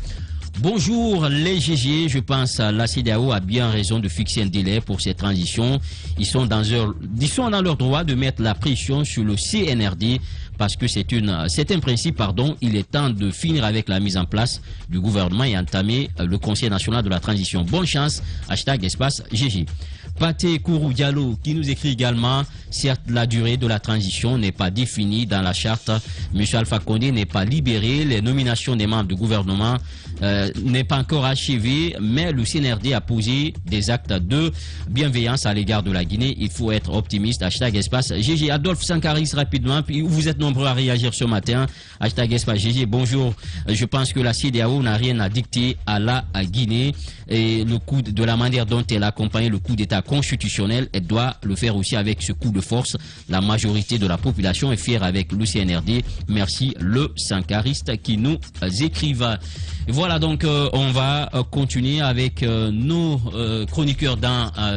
Bonjour les GG, je pense que la CEDEAO a bien raison de fixer un délai pour cette transition. Ils sont dans leur droit de mettre la pression sur le CNRD parce que c'est un principe, il est temps de finir avec la mise en place du gouvernement et entamer le Conseil national de la transition. Bonne chance, #espace GG. Pathé Kourou Diallo qui nous écrit également: certes la durée de la transition n'est pas définie dans la charte, M. Alpha Condé n'est pas libéré, les nominations des membres du gouvernement n'est pas encore achevée, mais le CNRD a posé des actes de bienveillance à l'égard de la Guinée. Il faut être optimiste, #espace GG. Adolphe Sankaris rapidement, puis vous êtes nombreux à réagir ce matin, #espace GG. Bonjour, je pense que la CEDEAO n'a rien à dicter à la Guinée et le coup de la manière dont elle a accompagné le coup d'État constitutionnel, elle doit le faire aussi avec ce coup de force. La majorité de la population est fière avec le CNRD. Merci le Sankariste qui nous écrivent. Voilà, donc on va continuer avec nos chroniqueurs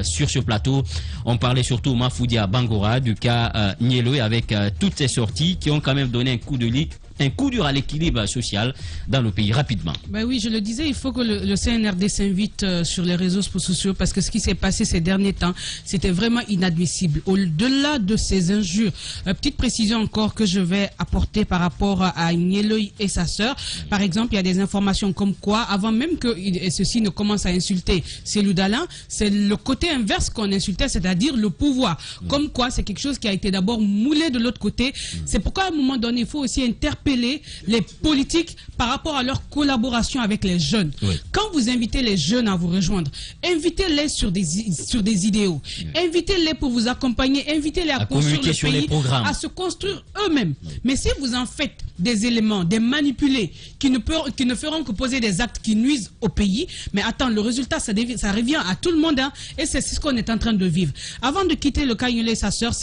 sur ce plateau. On parlait surtout Mafoudia Bangora du cas Nielo, avec toutes ces sorties qui ont quand même donné un coup dur à l'équilibre social dans le pays. Rapidement. Ben oui, je le disais, il faut que le CNRD s'invite sur les réseaux sociaux, parce que ce qui s'est passé ces derniers temps, c'était vraiment inadmissible. Au-delà de ces injures, petite précision encore que je vais apporter par rapport à Nieloy et sa sœur. Par exemple, il y a des informations comme quoi, avant même que ceux-ci ne commencent à insulter Cellou Dalein, c'est le côté inverse qu'on insultait, c'est-à-dire le pouvoir. Comme quoi, c'est quelque chose qui a été d'abord moulé de l'autre côté. C'est pourquoi à un moment donné, il faut aussi interpeller les politiques par rapport à leur collaboration avec les jeunes. Oui. Quand vous invitez les jeunes à vous rejoindre, invitez-les sur des idéaux. Invitez-les pour vous accompagner, invitez-les à construire le pays, à se construire eux-mêmes. Mais si vous en faites des éléments, des manipulés qui ne feront que poser des actes qui nuisent au pays, mais attends, le résultat, ça revient à tout le monde, hein, et c'est ce qu'on est en train de vivre. Avant de quitter le cas Nieloy et sa sœur,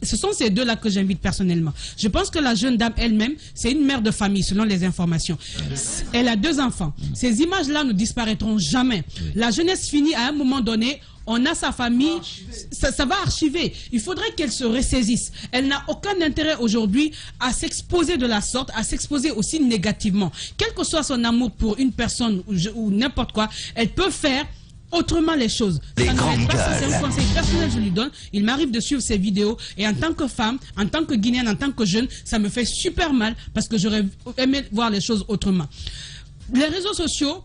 ce sont ces deux-là que j'invite personnellement. Je pense que la jeune dame elle-même, c'est une mère de famille, selon les informations. Elle a 2 enfants. Ces images-là ne disparaîtront jamais. La jeunesse finit à un moment donné. On a sa famille, ça va archiver. Il faudrait qu'elle se ressaisisse. Elle n'a aucun intérêt aujourd'hui à s'exposer de la sorte, à s'exposer aussi négativement. Quel que soit son amour pour une personne ou n'importe quoi, elle peut faire autrement les choses. C'est un conseil personnel, je lui donne. Il m'arrive de suivre ses vidéos et en tant que femme, en tant que Guinéenne, en tant que jeune, ça me fait super mal parce que j'aurais aimé voir les choses autrement. Les réseaux sociaux,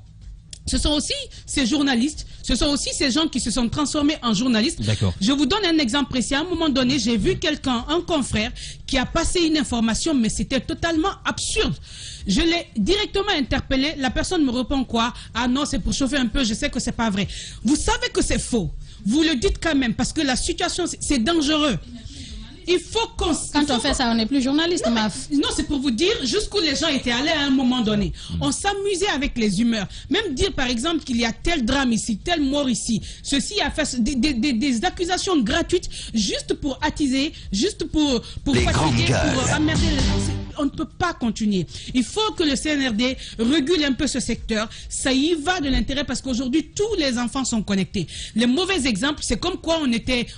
ce sont aussi ces journalistes, ce sont aussi ces gens qui se sont transformés en journalistes. Je vous donne un exemple précis. À un moment donné, j'ai vu un confrère, qui a passé une information, mais c'était totalement absurde. Je l'ai directement interpellé. La personne me répond quoi? Ah non, c'est pour chauffer un peu, je sais que c'est pas vrai. Vous savez que c'est faux. Vous le dites quand même, parce que la situation, c'est dangereux. Il faut qu'on... Quand on fait ça, on n'est plus journaliste, Non, c'est pour vous dire jusqu'où les gens étaient allés à un moment donné. On s'amusait avec les humeurs. Même dire, par exemple, qu'il y a tel drame ici, telle mort ici. Ceci a fait des accusations gratuites juste pour attiser, juste pour fatiguer, pour emmerder les gens. On ne peut pas continuer. Il faut que le CNRD régule un peu ce secteur. Ça y va de l'intérêt parce qu'aujourd'hui, tous les enfants sont connectés. Les mauvais exemples, c'est comme quoi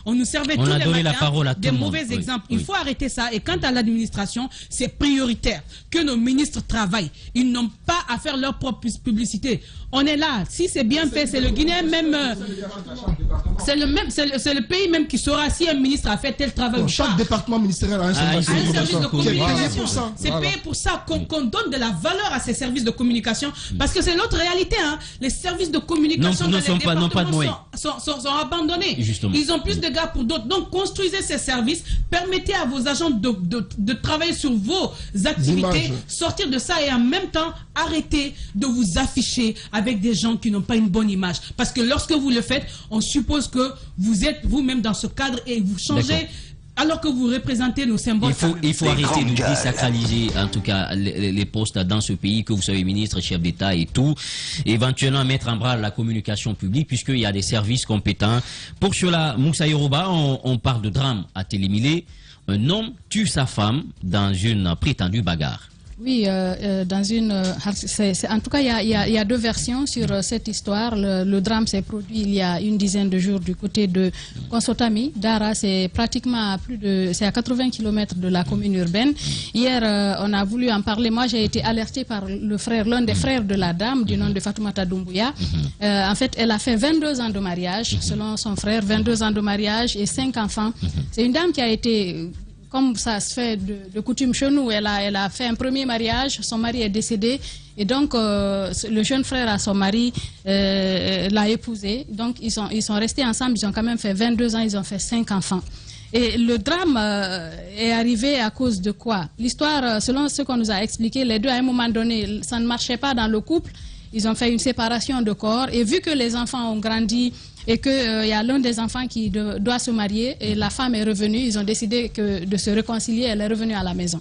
on nous servait tous les matins des mauvais exemples. Il faut arrêter ça. Et quant à l'administration, c'est prioritaire que nos ministres travaillent. Ils n'ont pas à faire leur propre publicité. On est là. Si c'est bien fait, c'est le Guinéen même. C'est le pays même qui saura si un ministre a fait tel travail ou pas. Chaque département ministériel a un service de communication. C'est payé pour ça qu'on donne de la valeur à ces services de communication. Parce que c'est notre réalité. Hein. Les services de communication sont abandonnés. Justement. Ils ont plus de gars pour d'autres. Donc, construisez ces services. Permettez à vos agents de travailler sur vos activités, sortir de ça et en même temps, arrêtez de vous afficher avec des gens qui n'ont pas une bonne image. Parce que lorsque vous le faites, on suppose que vous êtes vous-même dans ce cadre et vous changez alors que vous représentez nos symboles. Il faut arrêter de désacraliser en tout cas les postes dans ce pays, que vous soyez ministre, chef d'État et tout. Éventuellement mettre en branle la communication publique puisqu'il y a des services compétents. Pour cela, Moussa Yoruba, on parle de drame à Télémilé. Un homme tue sa femme dans une prétendue bagarre. Oui, dans une... en tout cas, il y a deux versions sur cette histoire. Le drame s'est produit il y a une dizaine de jours du côté de Konsotami. Dara, c'est pratiquement c'est à 80 km de la commune urbaine. Hier, on a voulu en parler. Moi, j'ai été alertée par l'un des frères de la dame, du nom de Fatoumata Doumbouya. En fait, elle a fait 22 ans de mariage, selon son frère, 22 ans de mariage et 5 enfants. C'est une dame qui a été... Comme ça se fait de coutume chez nous, elle a fait un premier mariage, son mari est décédé et donc le jeune frère à son mari l'a épousée. Donc ils sont restés ensemble, ils ont quand même fait 22 ans, ils ont fait 5 enfants. Et le drame est arrivé à cause de quoi? L'histoire, selon ce qu'on nous a expliqué, les deux à un moment donné, ça ne marchait pas dans le couple. Ils ont fait une séparation de corps et vu que les enfants ont grandi et qu'il y a l'un des enfants qui doit se marier et la femme est revenue, ils ont décidé de se réconcilier, elle est revenue à la maison.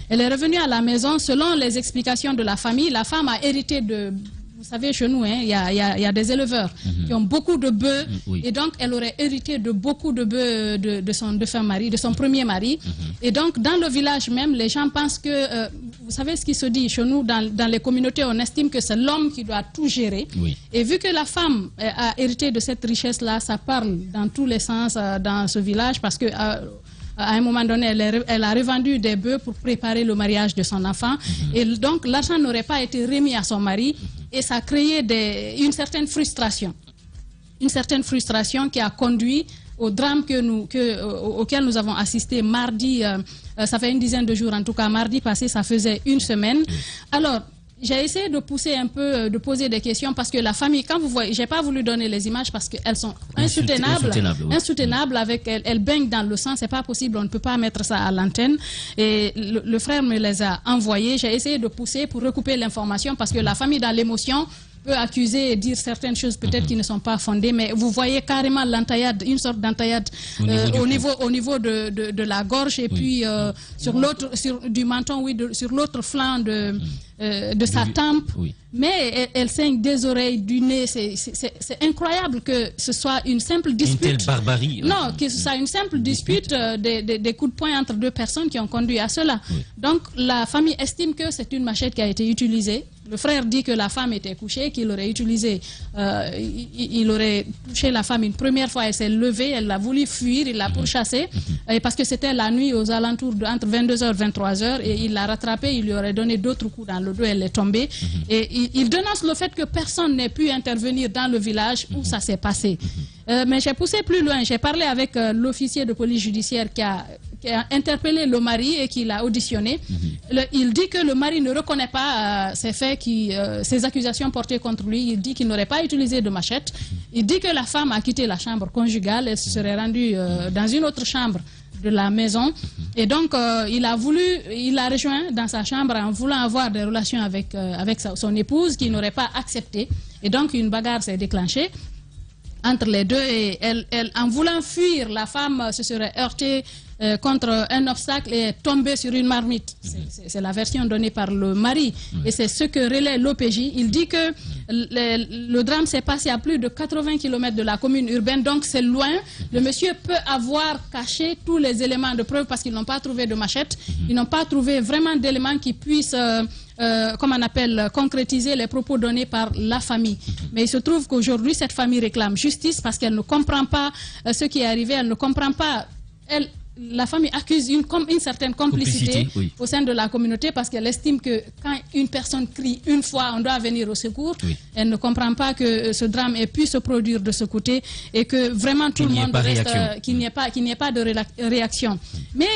Elle est revenue à la maison, selon les explications de la famille, la femme a hérité de... Vous savez, chez nous, il y a des éleveurs qui ont beaucoup de bœufs et donc elle aurait hérité de beaucoup de bœufs de son défunt mari, de son premier mari. Et donc, dans le village même, les gens pensent que... vous savez ce qui se dit chez nous, dans les communautés, on estime que c'est l'homme qui doit tout gérer. Et vu que la femme a hérité de cette richesse-là, ça parle dans tous les sens dans ce village parce que... à un moment donné, elle a revendu des bœufs pour préparer le mariage de son enfant. Et donc, l'argent n'aurait pas été remis à son mari. Et ça a créé une certaine frustration. Une certaine frustration qui a conduit au drame auquel nous avons assisté mardi. Ça fait une dizaine de jours, en tout cas, mardi passé, ça faisait une semaine. Alors, j'ai essayé de pousser un peu, de poser des questions parce que la famille, quand vous voyez, j'ai pas voulu donner les images parce qu'elles sont insoutenables avec elles baignent dans le sang, c'est pas possible, on ne peut pas mettre ça à l'antenne. Et le frère me les a envoyées. J'ai essayé de pousser pour recouper l'information parce que la famille dans l'émotion peut accuser et dire certaines choses peut-être qui ne sont pas fondées, mais vous voyez carrément l'entaillade, une sorte d'entaillade au niveau de la gorge et puis sur l'autre, du menton, oui, sur l'autre flanc de sa tempe. Mais elle saigne des oreilles, du nez. C'est incroyable que ce soit une simple dispute. Une telle barbarie. Non, que ce soit une simple dispute, des coups de poing entre deux personnes qui ont conduit à cela. Donc la famille estime que c'est une machette qui a été utilisée. Le frère dit que la femme était couchée, qu'il aurait utilisé, il aurait touché la femme une première fois, elle s'est levée, elle a voulu fuir, il l'a pourchassée, parce que c'était la nuit aux alentours entre 22h et 23h, et il l'a rattrapée, il lui aurait donné d'autres coups dans le dos, elle est tombée. Et il dénonce le fait que personne n'ait pu intervenir dans le village où ça s'est passé. Mais j'ai poussé plus loin, j'ai parlé avec l'officier de police judiciaire qui a interpellé le mari et qui l'a auditionné. Il dit que le mari ne reconnaît pas ces faits, ces accusations portées contre lui. Il dit qu'il n'aurait pas utilisé de machette. Il dit que la femme a quitté la chambre conjugale et se serait rendue dans une autre chambre de la maison. Et donc, il a rejoint dans sa chambre en voulant avoir des relations avec son épouse qui n'aurait pas accepté. Et donc, une bagarre s'est déclenchée entre les deux et en voulant fuir, la femme se serait heurtée contre un obstacle et est tombée sur une marmite. C'est la version donnée par le mari et c'est ce que relaie l'OPJ. Il dit que le drame s'est passé à plus de 80 km de la commune urbaine, donc c'est loin. Le monsieur peut avoir caché tous les éléments de preuve parce qu'ils n'ont pas trouvé de machette, ils n'ont pas trouvé vraiment d'éléments qui puissent comme on appelle, concrétiser les propos donnés par la famille. Mais il se trouve qu'aujourd'hui, cette famille réclame justice parce qu'elle ne comprend pas ce qui est arrivé, elle ne comprend pas... La famille accuse une certaine complicité au sein de la communauté parce qu'elle estime que quand une personne crie une fois, on doit venir au secours. Elle ne comprend pas que ce drame ait pu se produire de ce côté et que vraiment tout le monde reste, qu'il n'y ait pas de réaction. Mais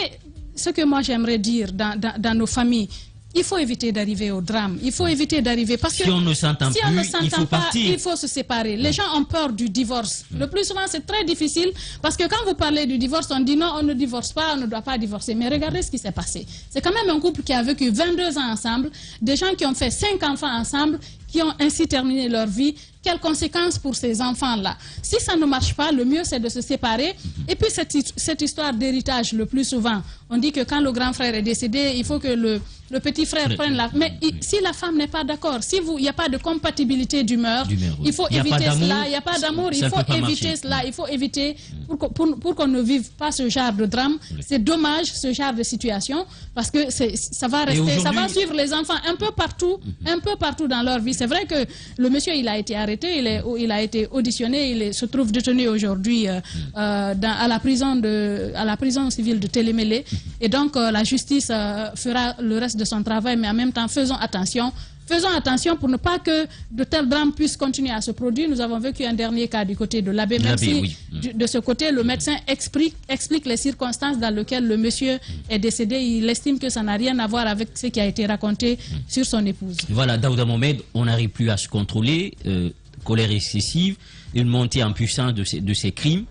ce que moi j'aimerais dire dans nos familles, il faut éviter d'arriver au drame. Il faut éviter d'arriver parce que si on ne s'entend plus, il faut partir. Il faut se séparer. Les gens ont peur du divorce. Le plus souvent, c'est très difficile parce que quand vous parlez du divorce, on dit non, on ne divorce pas, on ne doit pas divorcer. Mais regardez ce qui s'est passé. C'est quand même un couple qui a vécu 22 ans ensemble, des gens qui ont fait 5 enfants ensemble, qui ont ainsi terminé leur vie. Quelles conséquences pour ces enfants-là? Si ça ne marche pas, le mieux c'est de se séparer. Et puis cette histoire d'héritage, le plus souvent, on dit que quand le grand frère est décédé, il faut que le petit frère prenne la... Mais si la femme n'est pas d'accord, si il n'y a pas de compatibilité d'humeur, il faut éviter cela. Il n'y a pas d'amour, il faut éviter cela. Il faut éviter pour qu'on ne vive pas ce genre de drame. C'est dommage, ce genre de situation, parce que ça va rester, ça va suivre les enfants un peu partout dans leur vie. C'est vrai que le monsieur, il a été arrêté, il a été auditionné, il se trouve détenu aujourd'hui à la prison civile de Télémélé. Et donc la justice fera le reste de son travail, mais en même temps faisons attention pour ne pas que de tels drames puissent continuer à se produire. Nous avons vécu un dernier cas du côté de l'abbé, même si de ce côté le médecin explique les circonstances dans lesquelles le monsieur est décédé. Il estime que ça n'a rien à voir avec ce qui a été raconté sur son épouse. Voilà, Daouda Mohamed, on n'arrive plus à se contrôler, colère excessive, une montée en puissance de ces crimes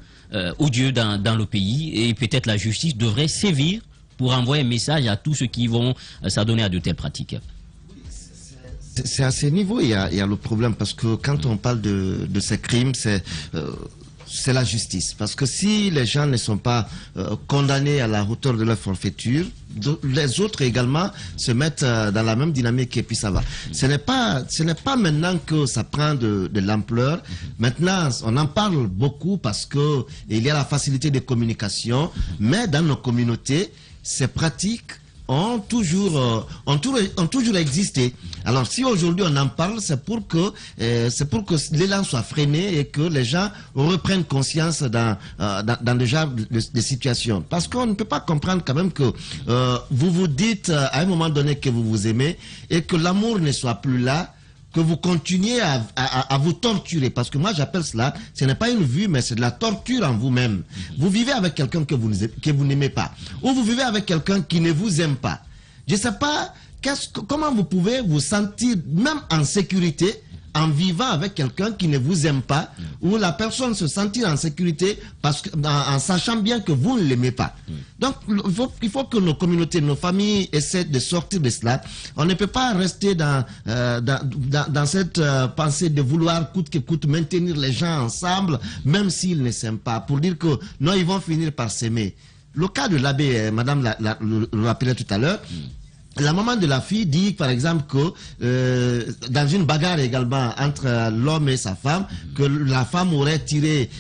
odieux dans le pays, et peut-être la justice devrait sévir pour envoyer un message à tous ceux qui vont s'adonner à de telles pratiques. C'est à ce niveau il y a le problème, parce que quand on parle de ces crimes, c'est la justice. Parce que si les gens ne sont pas condamnés à la hauteur de leur forfaiture, les autres également se mettent dans la même dynamique et puis ça va. Ce n'est pas maintenant que ça prend de l'ampleur. Maintenant, on en parle beaucoup parce que il y a la facilité de communication, mais dans nos communautés, ces pratiques ont toujours existé. Alors si aujourd'hui on en parle, c'est pour que l'élan soit freiné et que les gens reprennent conscience dans le genre de situation. Parce qu'on ne peut pas comprendre quand même que vous vous dites à un moment donné que vous vous aimez et que l'amour ne soit plus là, que vous continuez à vous torturer, parce que moi j'appelle cela, ce n'est pas une vue, mais c'est de la torture en vous-même. Vous vivez avec quelqu'un que vous n'aimez pas, ou vous vivez avec quelqu'un qui ne vous aime pas. Je ne sais pas comment vous pouvez vous sentir même en sécurité en vivant avec quelqu'un qui ne vous aime pas, ou la personne se sentir en sécurité parce que, en sachant bien que vous ne l'aimez pas. Donc il faut que nos communautés, nos familles essaient de sortir de cela. On ne peut pas rester dans cette pensée de vouloir coûte que coûte maintenir les gens ensemble, même s'ils ne s'aiment pas, pour dire que non, ils vont finir par s'aimer. Le cas de l'abbé, madame le rappelait tout à l'heure, la maman de la fille dit, par exemple, que dans une bagarre également entre l'homme et sa femme, que la femme aurait tiré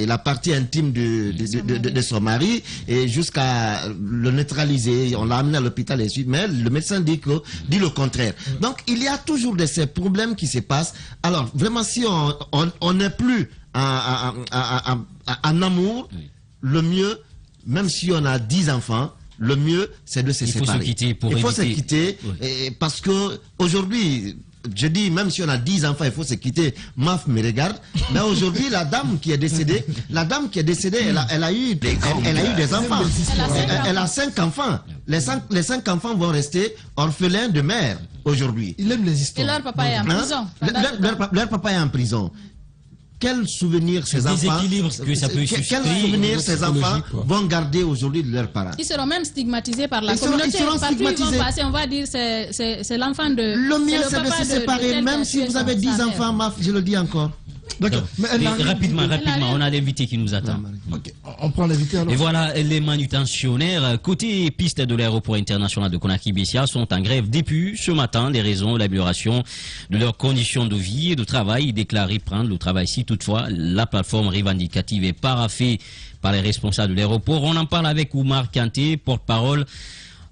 la partie intime de son mari et jusqu'à le neutraliser. On l'a amené à l'hôpital et suite, mais le médecin dit le contraire. Donc, il y a toujours de ces problèmes qui se passent. Alors, vraiment, si on n'est plus en amour, le mieux, même si on a 10 enfants, le mieux, c'est de se séparer. Il faut se quitter parce que aujourd'hui, je dis, même si on a 10 enfants, il faut se quitter. Maf me regarde. Mais aujourd'hui, la dame qui est décédée, elle a eu des enfants. Elle a 5 enfants. Les 5 enfants vont rester orphelins de mère aujourd'hui. Il aime les histoires. Et leur papa est en prison. Leur papa est en prison. Quel souvenir ces enfants vont garder aujourd'hui de leurs parents? Ils seront même stigmatisés par la communauté. Partout ils vont passer, on va dire c'est l'enfant de... Le mieux c'est de se séparer, même si vous avez 10 enfants, je le dis encore. D'accord. Rapidement, on a l'invité qui nous attend. Okay. On prend l'invité alors. Et voilà, les manutentionnaires côté piste de l'aéroport international de Conakry-Bessia sont en grève depuis ce matin des raisons de l'amélioration de leurs conditions de vie et de travail. Ils déclarent prendre le travail si toutefois la plateforme revendicative est paraphée par les responsables de l'aéroport. On en parle avec Oumar Kanté, porte-parole.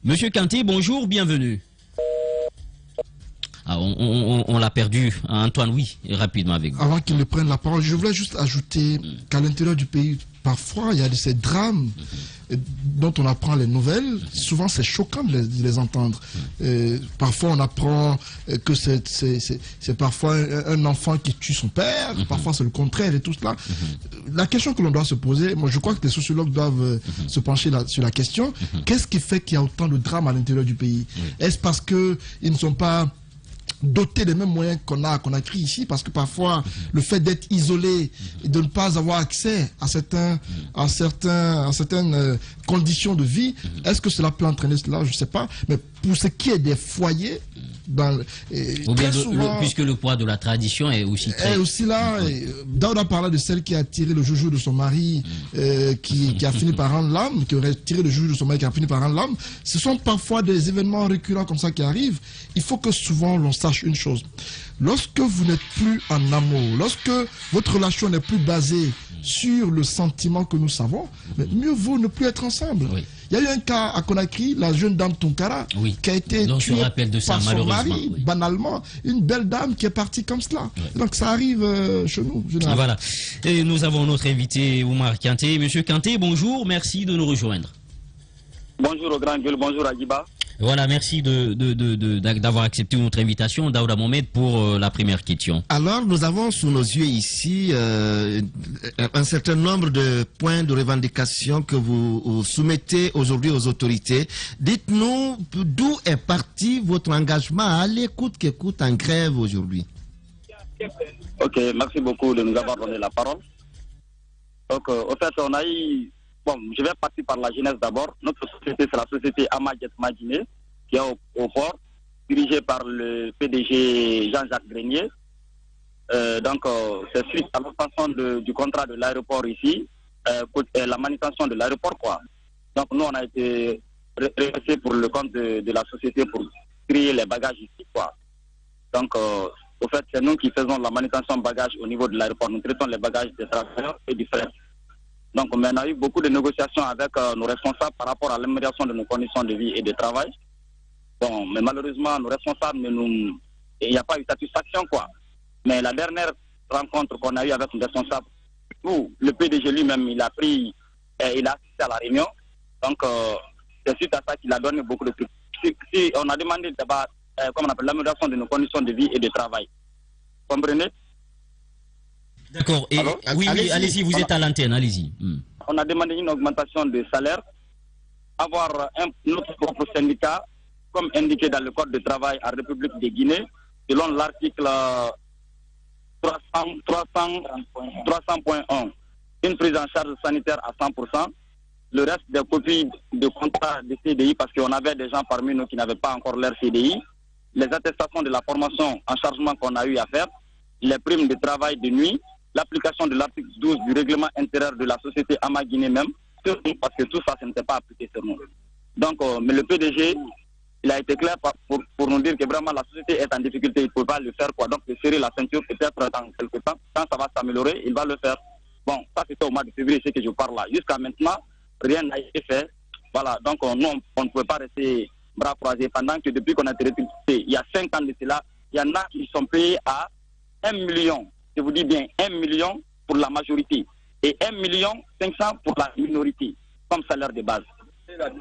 Monsieur Kanté, bonjour, bienvenue. Ah, on l'a perdu. Antoine, oui, rapidement avec vous. Avant qu'il ne prenne la parole, je voulais juste ajouter qu'à l'intérieur du pays, parfois, il y a ces drames dont on apprend les nouvelles. Souvent, c'est choquant de les entendre. Parfois, on apprend que c'est parfois un enfant qui tue son père. Parfois, c'est le contraire et tout cela. La question que l'on doit se poser, moi, je crois que les sociologues doivent se pencher sur la question. Qu'est-ce qui fait qu'il y a autant de drames à l'intérieur du pays? Est-ce parce qu'ils ne sont pas dotés des mêmes moyens qu'on a créés ici, parce que parfois le fait d'être isolé et de ne pas avoir accès à certaines conditions de vie, est-ce que cela peut entraîner cela? Je ne sais pas, mais pour ce qui est des foyers, ou bien puisque le poids de la tradition est aussi très... Et aussi là, Daouda parlait de celle qui a tiré le joujou de son mari, qui a fini par rendre l'âme, qui aurait tiré le joujou de son mari, qui a fini par rendre l'âme. Ce sont parfois des événements récurrents comme ça qui arrivent. Il faut que souvent l'on sache une chose. Lorsque vous n'êtes plus en amour, lorsque votre relation n'est plus basée sur le sentiment que nous savons, mais mieux vaut ne plus être ensemble. Il y a eu un cas à Conakry, la jeune dame Tonkara, qui a été tuée par son mari, banalement. Une belle dame qui est partie comme cela. Donc ça arrive chez nous. Voilà. Et nous avons notre invité, Oumar Kanté. Monsieur Kanté, bonjour, merci de nous rejoindre. Bonjour au grand gueule, bonjour Agiba. Voilà, merci d'avoir accepté notre invitation, Daouda Mohamed, pour la première question. Alors, nous avons sous nos yeux ici un certain nombre de points de revendication que vous soumettez aujourd'hui aux autorités. Dites-nous d'où est parti votre engagement à l'écoute qu'écoute en grève aujourd'hui. Ok, merci beaucoup de nous avoir donné la parole. Donc, au fait, on a eu... Bon, je vais partir par la jeunesse d'abord. Notre société, c'est la société Amajet Maginé, qui est au port, dirigée par le PDG Jean-Jacques Grenier. Donc, c'est suite à l'obtention du contrat de l'aéroport ici, la manutention de l'aéroport, quoi. Donc, nous, on a été reversés pour le compte de la société pour créer les bagages ici, quoi. Donc, au fait, c'est nous qui faisons la manutention bagages au niveau de l'aéroport. Nous traitons les bagages des travailleurs et du fret. Donc, on a eu beaucoup de négociations avec nos responsables par rapport à l'amélioration de nos conditions de vie et de travail. Bon, mais malheureusement, nos responsables, il n'y a pas eu satisfaction, quoi. Mais la dernière rencontre qu'on a eue avec nos responsables, où le PDG lui-même, il a assisté à la réunion. Donc, c'est suite à ça qu'il a donné beaucoup de trucs. Si on a demandé d'abord, comment on appelle, l'amélioration de nos conditions de vie et de travail. Vous comprenez? D'accord. Et oui, allez-y, vous êtes à l'antenne, allez-y. On a demandé une augmentation de salaire, avoir notre propre syndicat, comme indiqué dans le Code de travail en République de Guinée, selon l'article 300.1. Une prise en charge sanitaire à 100%. Le reste des copies de contrats de CDI, parce qu'on avait des gens parmi nous qui n'avaient pas encore leur CDI, les attestations de la formation en chargement qu'on a eu à faire, les primes de travail de nuit, l'application de l'article 12 du règlement intérieur de la société Ama Guinée même, parce que tout ça, ça n'était pas appliqué sur nous. Donc, mais le PDG, il a été clair pour nous dire que vraiment la société est en difficulté, il ne peut pas le faire, quoi. Donc, de serrer la ceinture, peut-être dans quelques temps, quand ça va s'améliorer, il va le faire. Bon, ça c'était au mois de février, c'est que je parle là. Jusqu'à maintenant, rien n'a été fait. Voilà, donc nous, on ne pouvait pas rester bras croisés pendant que depuis qu'on a été recruté, il y a 5 ans de cela, il y en a qui sont payés à 1 million. Je vous dis bien 1 million pour la majorité et 1 500 000 pour la minorité comme salaire de base.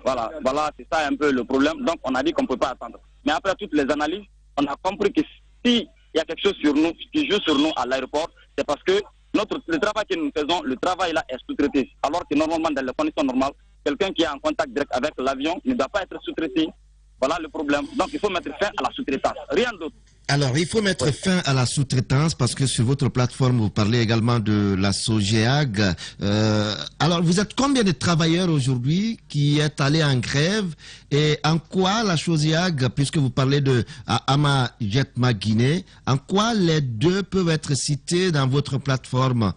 Voilà, c'est ça un peu le problème. Donc on a dit qu'on ne peut pas attendre. Mais après toutes les analyses, on a compris que s'il y a quelque chose sur nous, qui joue sur nous à l'aéroport, c'est parce que le travail que nous faisons, le travail là est sous-traité. Alors que normalement, dans les conditions normales, quelqu'un qui est en contact direct avec l'avion ne doit pas être sous-traité. Voilà le problème. Donc il faut mettre fin à la sous-traitance. Rien d'autre. Alors, il faut mettre fin à la sous-traitance parce que sur votre plateforme, vous parlez également de la SOGEAG. Alors, vous êtes combien de travailleurs aujourd'hui qui est allé en grève et en quoi la SOGEAG, puisque vous parlez de Amajet Maginé, en quoi les deux peuvent être cités dans votre plateforme?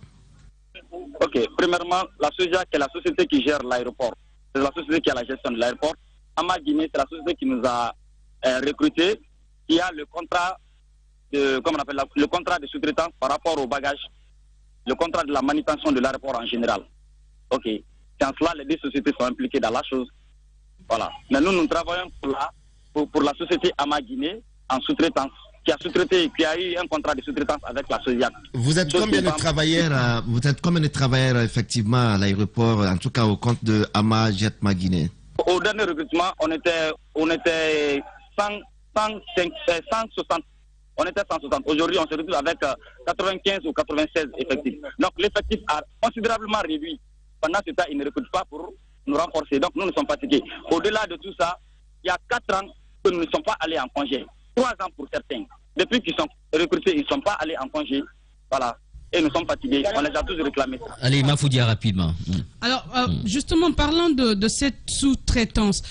Ok, premièrement, la SOGEAG est la société qui gère l'aéroport. C'est la société qui a la gestion de l'aéroport. Amaguiné, c'est la société qui nous a recrutés. Il y a le contrat de, comment on appelle, le contrat de sous-traitance par rapport au bagage, le contrat de la manutention de l'aéroport en général. Ok. C'est en cela les deux sociétés sont impliquées dans la chose. Voilà. Mais nous travaillons pour la société Ama Guinée en sous-traitance, qui a sous-traité, qui a eu un contrat de sous-traitance avec la Sodiac. Vous êtes combien de travailleurs, effectivement, à l'aéroport, en tout cas au compte de Ama Jet Maguiné? Au dernier recrutement, on était 160. On était 160. Aujourd'hui, on se retrouve avec 95 ou 96 effectifs. Donc l'effectif a considérablement réduit. Pendant ce temps, ils ne recrutent pas pour nous renforcer. Donc nous sommes fatigués. Au-delà de tout ça, il y a 4 ans que nous ne sommes pas allés en congé. 3 ans pour certains. Depuis qu'ils sont recrutés, ils ne sont pas allés en congé. Voilà. Et nous sommes fatigués. On les a tous réclamés. Allez, Mafoudia, rapidement. Alors, justement, parlant de cette sous-traitance,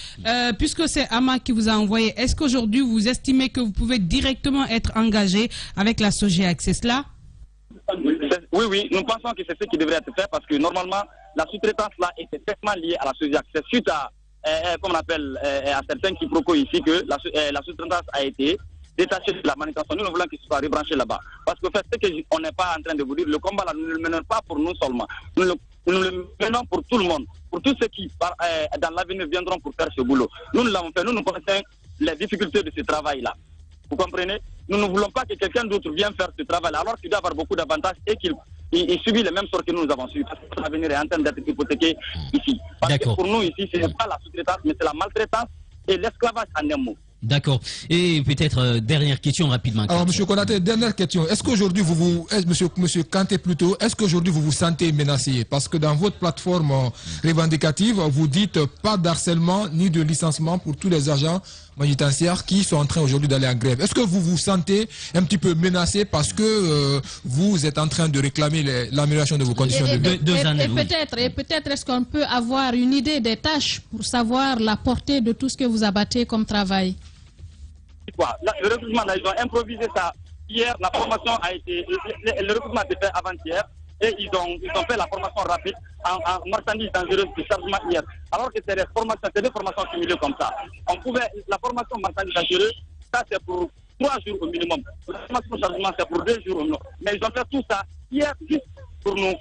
puisque c'est Ama qui vous a envoyé, est-ce qu'aujourd'hui, vous estimez que vous pouvez directement être engagé avec la Sogéac, c'est cela? Oui, nous pensons que c'est ce qui devrait être fait parce que normalement, la sous-traitance-là était directement liée à la Sogéac. C'est suite à, comme on appelle, à certains quiproquos ici que la sous-traitance a été détaché de la manutention. Nous voulons qu'il soit rebranché là-bas. Parce que ce qu'on n'est pas en train de vous dire, le combat là, nous ne le menons pas pour nous seulement. Nous le menons pour tout le monde, pour tous ceux qui, dans l'avenir, viendront pour faire ce boulot. Nous l'avons fait, nous connaissons les difficultés de ce travail-là. Vous comprenez? Nous ne voulons pas que quelqu'un d'autre vienne faire ce travail-là, alors qu'il doit avoir beaucoup d'avantages et qu'il subit les mêmes sorts que nous avons subi. Parce que l'avenir est en train d'être hypothéqué ici. Parce que pour nous, ici, ce n'est pas la sous-traitance, mais c'est la maltraitance et l'esclavage en un mot. D'accord. Et peut-être dernière question rapidement. Alors, M. Konaté, dernière question. Est-ce qu'aujourd'hui, monsieur Kanté plutôt, est-ce qu'aujourd'hui vous vous sentez menacé? Parce que dans votre plateforme revendicative, vous dites pas d'harcèlement ni de licenciement pour tous les agents pénitentiaires qui sont en train aujourd'hui d'aller en grève. Est-ce que vous vous sentez un petit peu menacé parce que vous êtes en train de réclamer l'amélioration de vos conditions de vie? Et peut-être est-ce qu'on peut avoir une idée des tâches pour savoir la portée de tout ce que vous abattez comme travail? Le recrutement, ils ont improvisé ça hier. La formation a été. Le recrutement a été fait avant-hier. Et ils ont fait la formation rapide en marchandises dangereuses de chargement hier. Alors que c'est des formations simulées comme ça. La formation marchandises dangereuses, ça c'est pour 3 jours au minimum. La formation chargement c'est pour 2 jours au minimum. Mais ils ont fait tout ça hier juste pour nous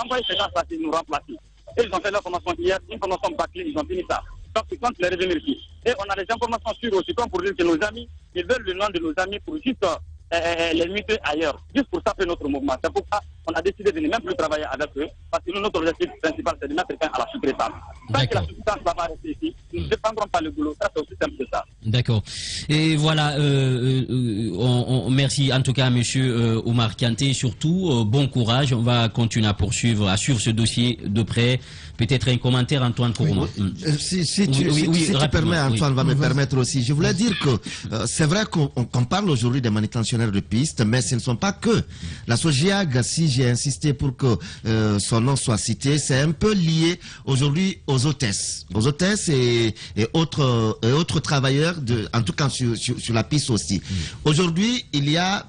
envoyer ces gens-là et nous remplacer. Et ils ont fait la formation hier, une formation bâclée, ils ont fini ça. Donc ils comptent les revenir ici. Et on a des informations sûres aussi, comme pour dire que nos amis, ils veulent le nom de nos amis pour juste les muter ailleurs, juste pour taper notre mouvement. C'est pourquoi on a décidé de ne même plus travailler avec eux, parce que nous, notre objectif principal, c'est de mettre fin à la sous-traitance. Tant que la sous-traitance va rester ici, nous ne défendrons pas le boulot. Ça, c'est aussi simple que ça. D'accord. Et voilà, merci en tout cas, monsieur Oumar Kanté, surtout, bon courage. On va continuer à suivre ce dossier de près. Peut-être un commentaire, Antoine Kourouma. Si tu permets, Antoine va me permettre aussi. Je voulais dire que c'est vrai qu'on parle aujourd'hui des manutentionnaires de piste, mais ce ne sont pas que. La Sogéac, si j'ai insisté pour que son nom soit cité, c'est un peu lié aujourd'hui aux hôtesses. Aux hôtesses et autres travailleurs, en tout cas sur la piste aussi. Aujourd'hui, il y a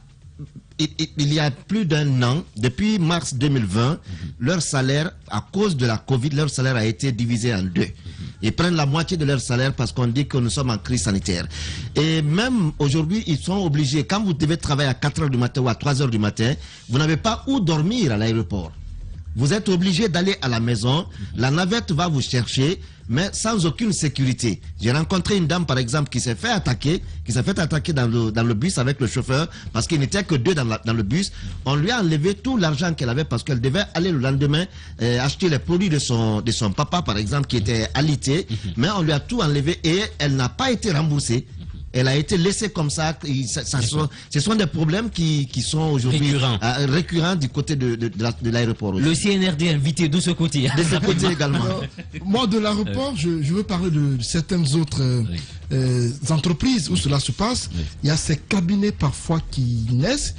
plus d'un an, depuis mars 2020, leur salaire, à cause de la Covid, leur salaire a été divisé en 2. Ils prennent la moitié de leur salaire parce qu'on dit que nous sommes en crise sanitaire. Et même aujourd'hui, ils sont obligés, quand vous devez travailler à 4 h du matin ou à 3 h du matin, vous n'avez pas où dormir à l'aéroport. Vous êtes obligé d'aller à la maison, la navette va vous chercher, mais sans aucune sécurité. J'ai rencontré une dame, par exemple, qui s'est fait attaquer dans le bus avec le chauffeur, parce qu'il n'était que 2 dans le bus. On lui a enlevé tout l'argent qu'elle avait, parce qu'elle devait aller le lendemain acheter les produits de son papa, par exemple, qui était alité, mais on lui a tout enlevé et elle n'a pas été remboursée. Elle a été laissée comme ça. Ce sont des problèmes qui sont aujourd'hui récurrents du côté de l'aéroport. Le CNRD est invité de ce côté. De ce côté également. Moi, de l'aéroport, je veux parler de certaines autres entreprises où cela se passe. Il y a ces cabinets parfois qui naissent,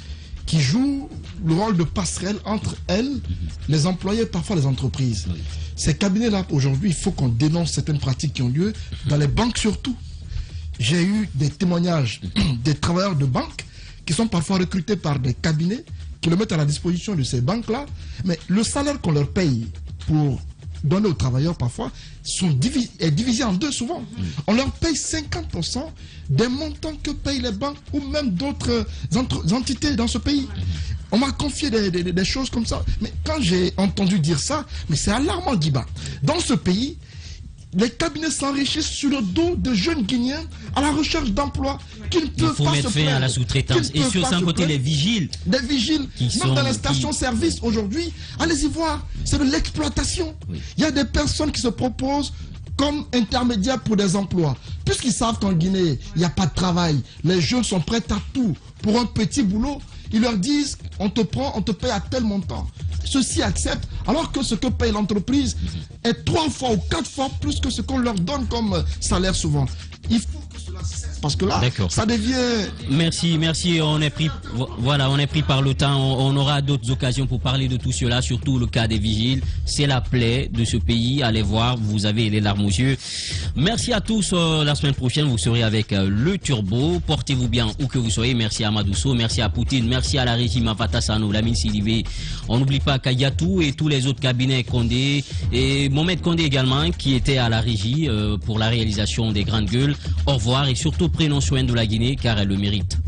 qui jouent le rôle de passerelle entre elles, les employés, parfois les entreprises. Ces cabinets-là, aujourd'hui, il faut qu'on dénonce certaines pratiques qui ont lieu, dans les banques surtout. J'ai eu des témoignages des travailleurs de banques qui sont parfois recrutés par des cabinets qui le mettent à la disposition de ces banques-là. Mais le salaire qu'on leur paye pour donner aux travailleurs parfois est divisé en 2 souvent. On leur paye 50% des montants que payent les banques ou même d'autres entités dans ce pays. On m'a confié des choses comme ça. Mais quand j'ai entendu dire ça, mais c'est alarmant, Guiba. Dans ce pays, les cabinets s'enrichissent sur le dos de jeunes Guinéens à la recherche d'emploi qui ne peuvent pas se plaindre. Il faut mettre fin à la sous-traitance. Et sur sans côté, les vigiles. Des vigiles, même dans les stations-service aujourd'hui, allez-y voir, c'est de l'exploitation. Oui. Il y a des personnes qui se proposent comme intermédiaires pour des emplois. Puisqu'ils savent qu'en Guinée, il n'y a pas de travail, les jeunes sont prêts à tout pour un petit boulot. Ils leur disent, on te prend, on te paye à tel montant. Ceux-ci acceptent, alors que ce que paye l'entreprise est 3 fois ou 4 fois plus que ce qu'on leur donne comme salaire souvent. Il faut que cela cesse, parce que là, ça devient... Merci, on est pris par le temps. On aura d'autres occasions pour parler de tout cela, surtout le cas des vigiles. C'est la plaie de ce pays. Allez voir, vous avez les larmes aux yeux. Merci à tous. La semaine prochaine, vous serez avec le Turbo. Portez-vous bien où que vous soyez. Merci à Madousso, merci à Poutine, merci à la régie Mafata Sano, Lamine Sidibé. On n'oublie pas Kayatou et tous les autres cabinets Condé et Mohamed Condé également qui était à la régie pour la réalisation des grandes gueules. Au revoir et surtout prenons soin de la Guinée car elle le mérite.